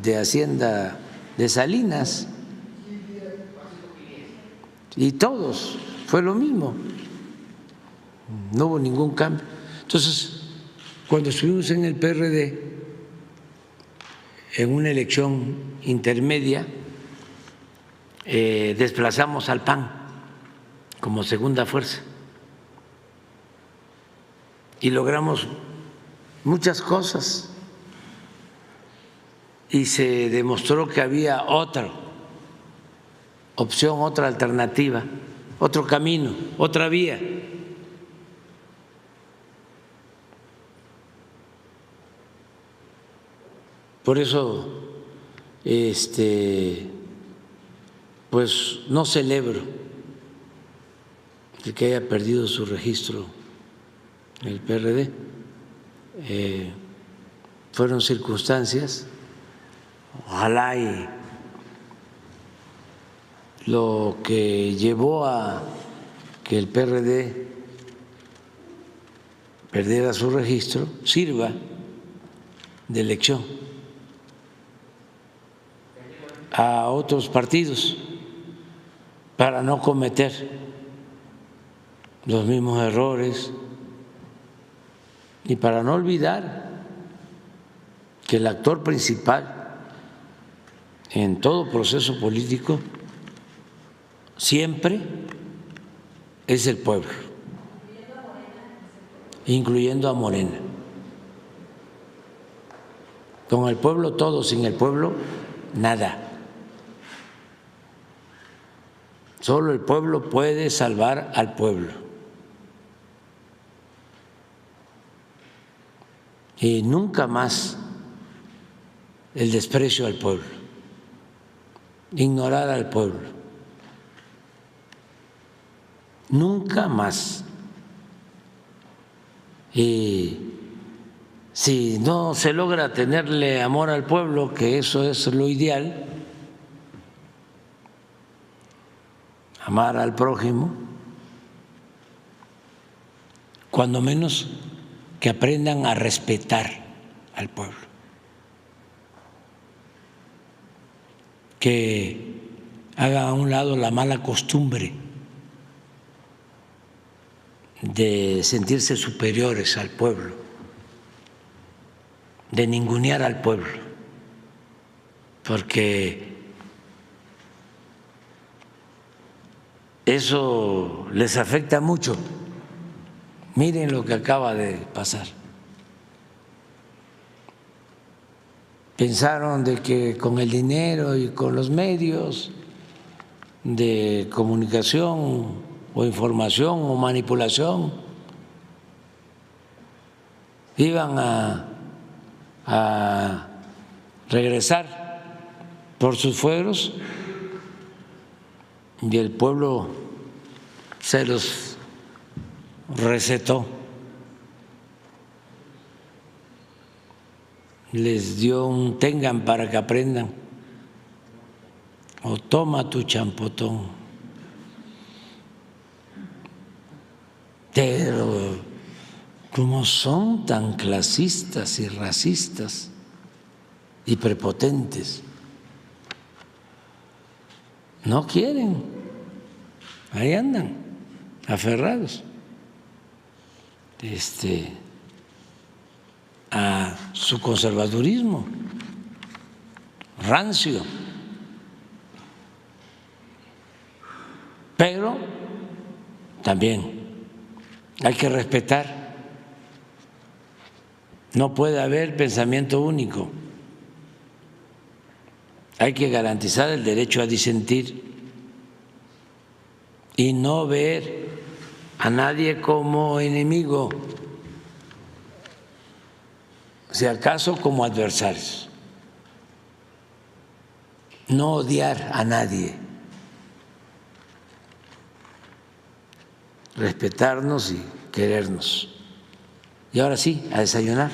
A: de Hacienda de Salinas, y todos fue lo mismo, no hubo ningún cambio. Entonces, cuando estuvimos en el PRD, en una elección intermedia, desplazamos al PAN como segunda fuerza y logramos muchas cosas, y se demostró que había otra opción, otra alternativa, otro camino, otra vía. Por eso, pues no celebro el que haya perdido su registro el PRD. Fueron circunstancias, ojalá y lo que llevó a que el PRD perdiera su registro sirva de lección a otros partidos para no cometer los mismos errores y para no olvidar que el actor principal en todo proceso político siempre es el pueblo, incluyendo a Morena. Con el pueblo todo, sin el pueblo nada. Solo el pueblo puede salvar al pueblo. Y nunca más el desprecio al pueblo, ignorar al pueblo. Nunca más. Y si no se logra tenerle amor al pueblo, que eso es lo ideal, amar al prójimo, cuando menos que aprendan a respetar al pueblo, que hagan a un lado la mala costumbre de sentirse superiores al pueblo, de ningunear al pueblo, porque eso les afecta mucho Miren lo que acaba de pasar. Pensaron de que con el dinero y con los medios de comunicación o información o manipulación iban a regresar por sus fueros y el pueblo se los recetó, les dio un tengan para que aprendan o toma tu champotón. Pero como son tan clasistas y racistas y prepotentes, no quieren, ahí andan aferrados a su conservadurismo rancio. Pero también hay que respetar, no puede haber pensamiento único, hay que garantizar el derecho a disentir y no ver a nadie como enemigo, si acaso como adversarios, no odiar a nadie, respetarnos y querernos. Y ahora sí, a desayunar.